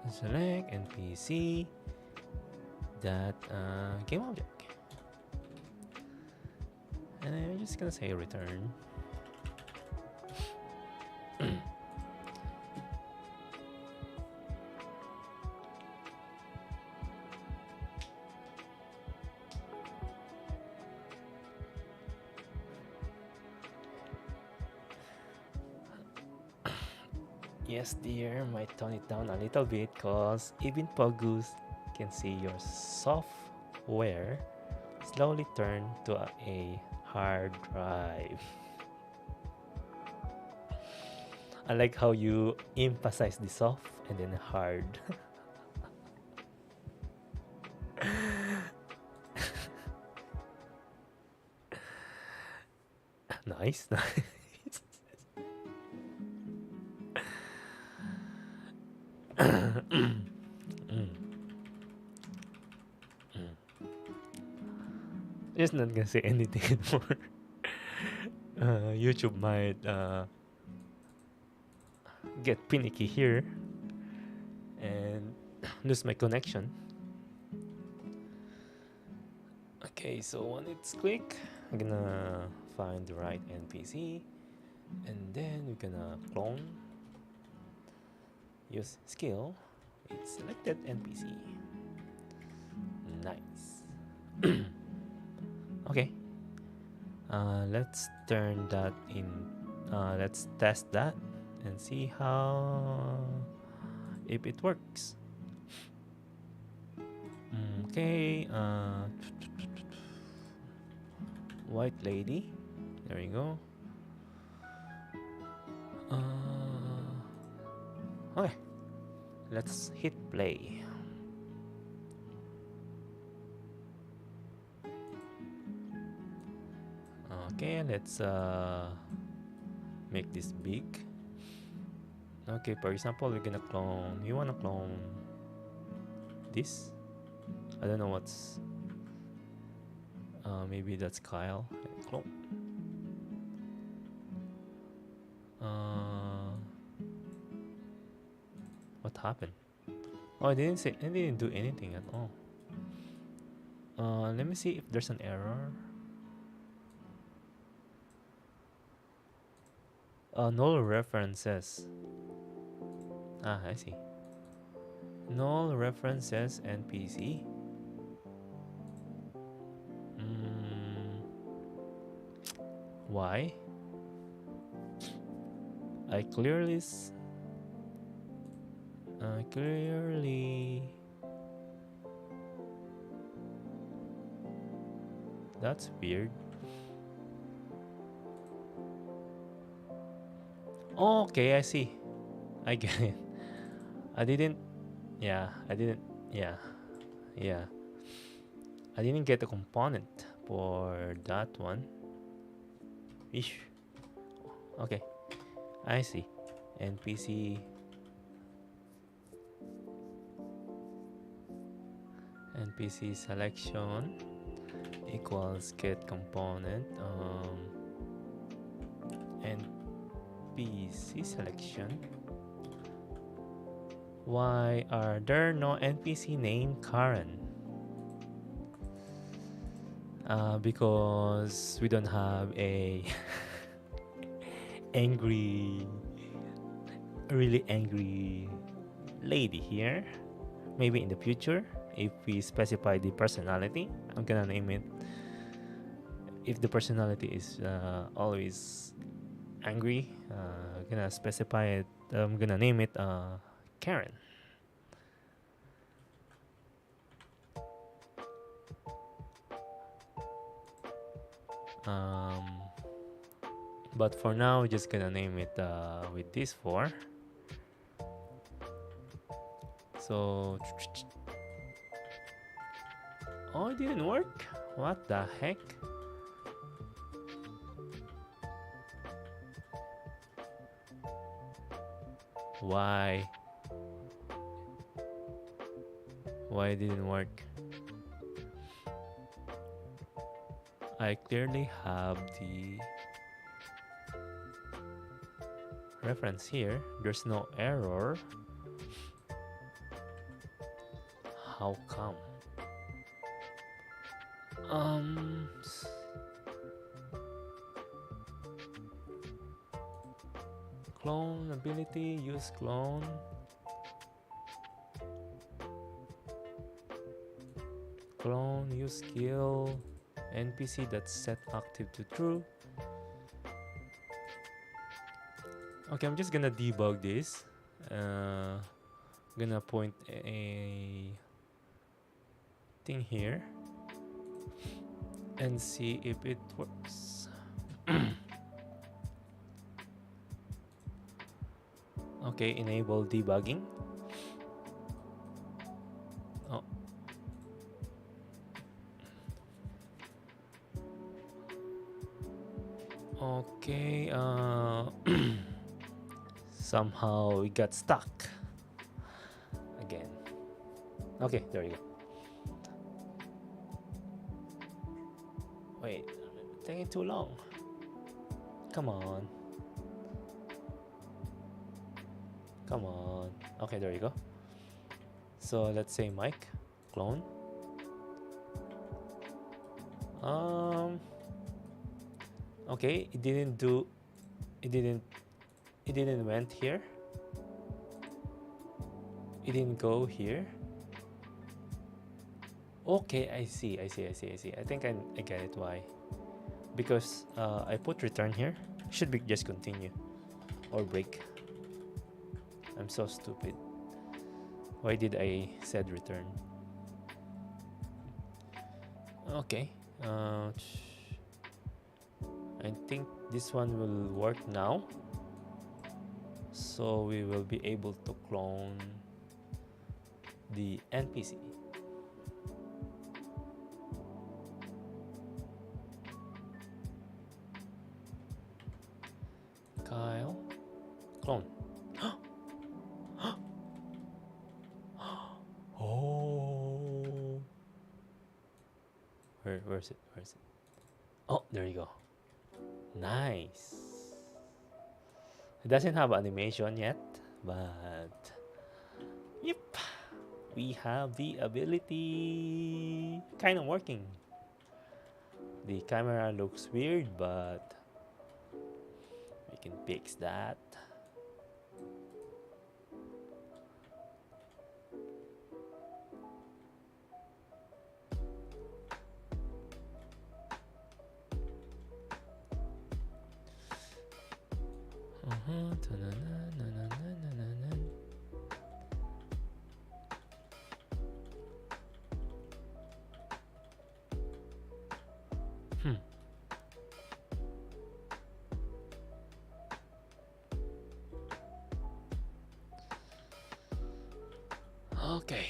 A: Select NPC that game object, and I'm just gonna say return. Yes, dear, might tone it down a little bit because even Pogus can see your software slowly turn to a hard drive. I like how you emphasize the soft and then hard. Nice. Just not gonna say anything anymore. YouTube might get finicky here and lose my connection. Okay, so when it's click, I'm gonna find the right NPC, and then we're gonna clone. Use skill. It's selected NPC. Nice. Okay. Let's turn that in. Let's test that and see how if it works. Okay. White lady. There we go. Okay. Let's hit play. Okay, let's make this big. Okay, for example, we're gonna clone. You wanna clone this? I don't know what's. Maybe that's Kyle. Clone. What happened? Oh, I didn't do anything at all. Let me see if there's an error. Null references. I see. Null references NPC. Why? I clearly That's weird. Okay, I see. I get it. I didn't. Yeah, I didn't. Yeah, yeah. I didn't get a component for that one. Ish. Okay, I see. NPC selection equals get component. NPC selection. Why are there no NPC named Karen? Because we don't have a really angry lady here. Maybe in the future, if we specify the personality, I'm gonna name it. If the personality is always angry, I'm gonna specify it. I'm gonna name it Karen. But for now, we're just gonna name it with this 4. So, oh, it didn't work. What the heck? Why? Why it didn't work? I clearly have the reference here. There's no error. How come? Clone ability, use clone. Clone, use skill. NPC that's set active to true. Okay, I'm just gonna debug this. Gonna point a thing here and see if it works. Okay, enable debugging. Oh. Okay, somehow we got stuck again. Okay, there you go. Wait, taking too long. Come on. Come on. Okay, there you go. So let's say Mike, clone. Okay, it didn't went here. It didn't go here. Okay, I see. I think I get it why. Because I put return here. Should be just continue or break. I'm so stupid. Why did I said return? Okay. I think this one will work now. So we will be able to clone the NPC. Kyle, clone. Oh, where's it? Oh, there you go. Nice. It doesn't have animation yet, but yep, we have the ability kind of working. The camera looks weird, but we can fix that. Okay,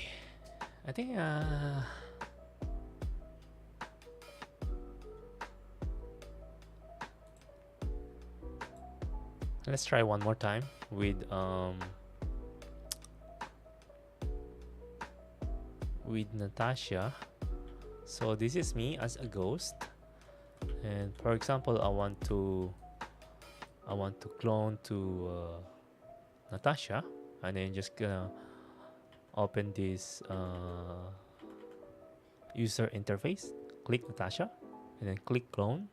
A: I think let's try one more time with Natasha. So this is me as a ghost, and for example, I want to clone to Natasha, and then just gonna open this user interface, click Natasha, and then click clone.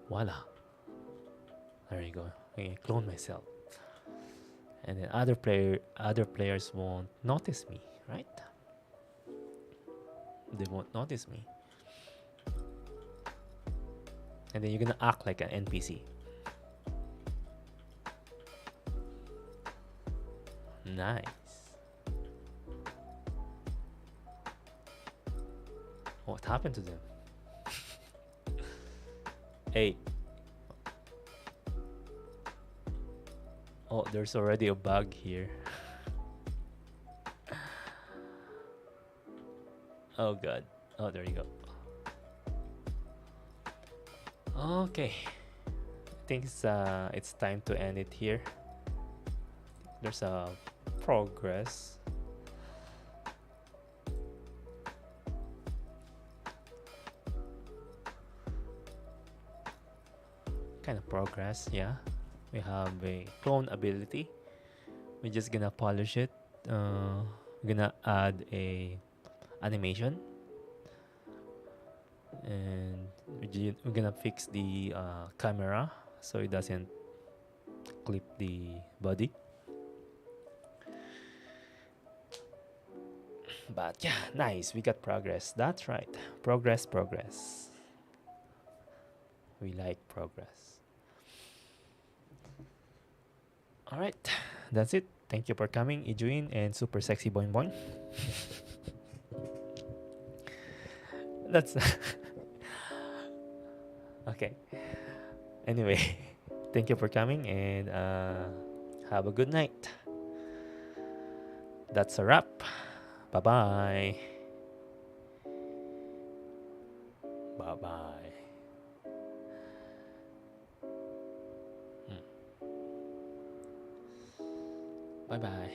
A: Voila! There you go. I clone myself, and then other players won't notice me, right? They won't notice me, and then you're gonna act like an NPC. Nice. What happened to them? Hey. Oh, there's already a bug here. Oh god. Oh, there you go. Okay. I think it's time to end it here. There's a progress. Kind of progress, yeah. We have a clone ability. We're just gonna polish it. We're gonna add a animation, and we're gonna fix the camera so it doesn't clip the body. But yeah, nice. We got progress. That's right. Progress. We like progress. All right. That's it. Thank you for coming, Ijuin and Super Sexy Boing Boing. That's okay. Anyway, thank you for coming, and have a good night. That's a wrap. Bye-bye. Bye-bye. Bye-bye.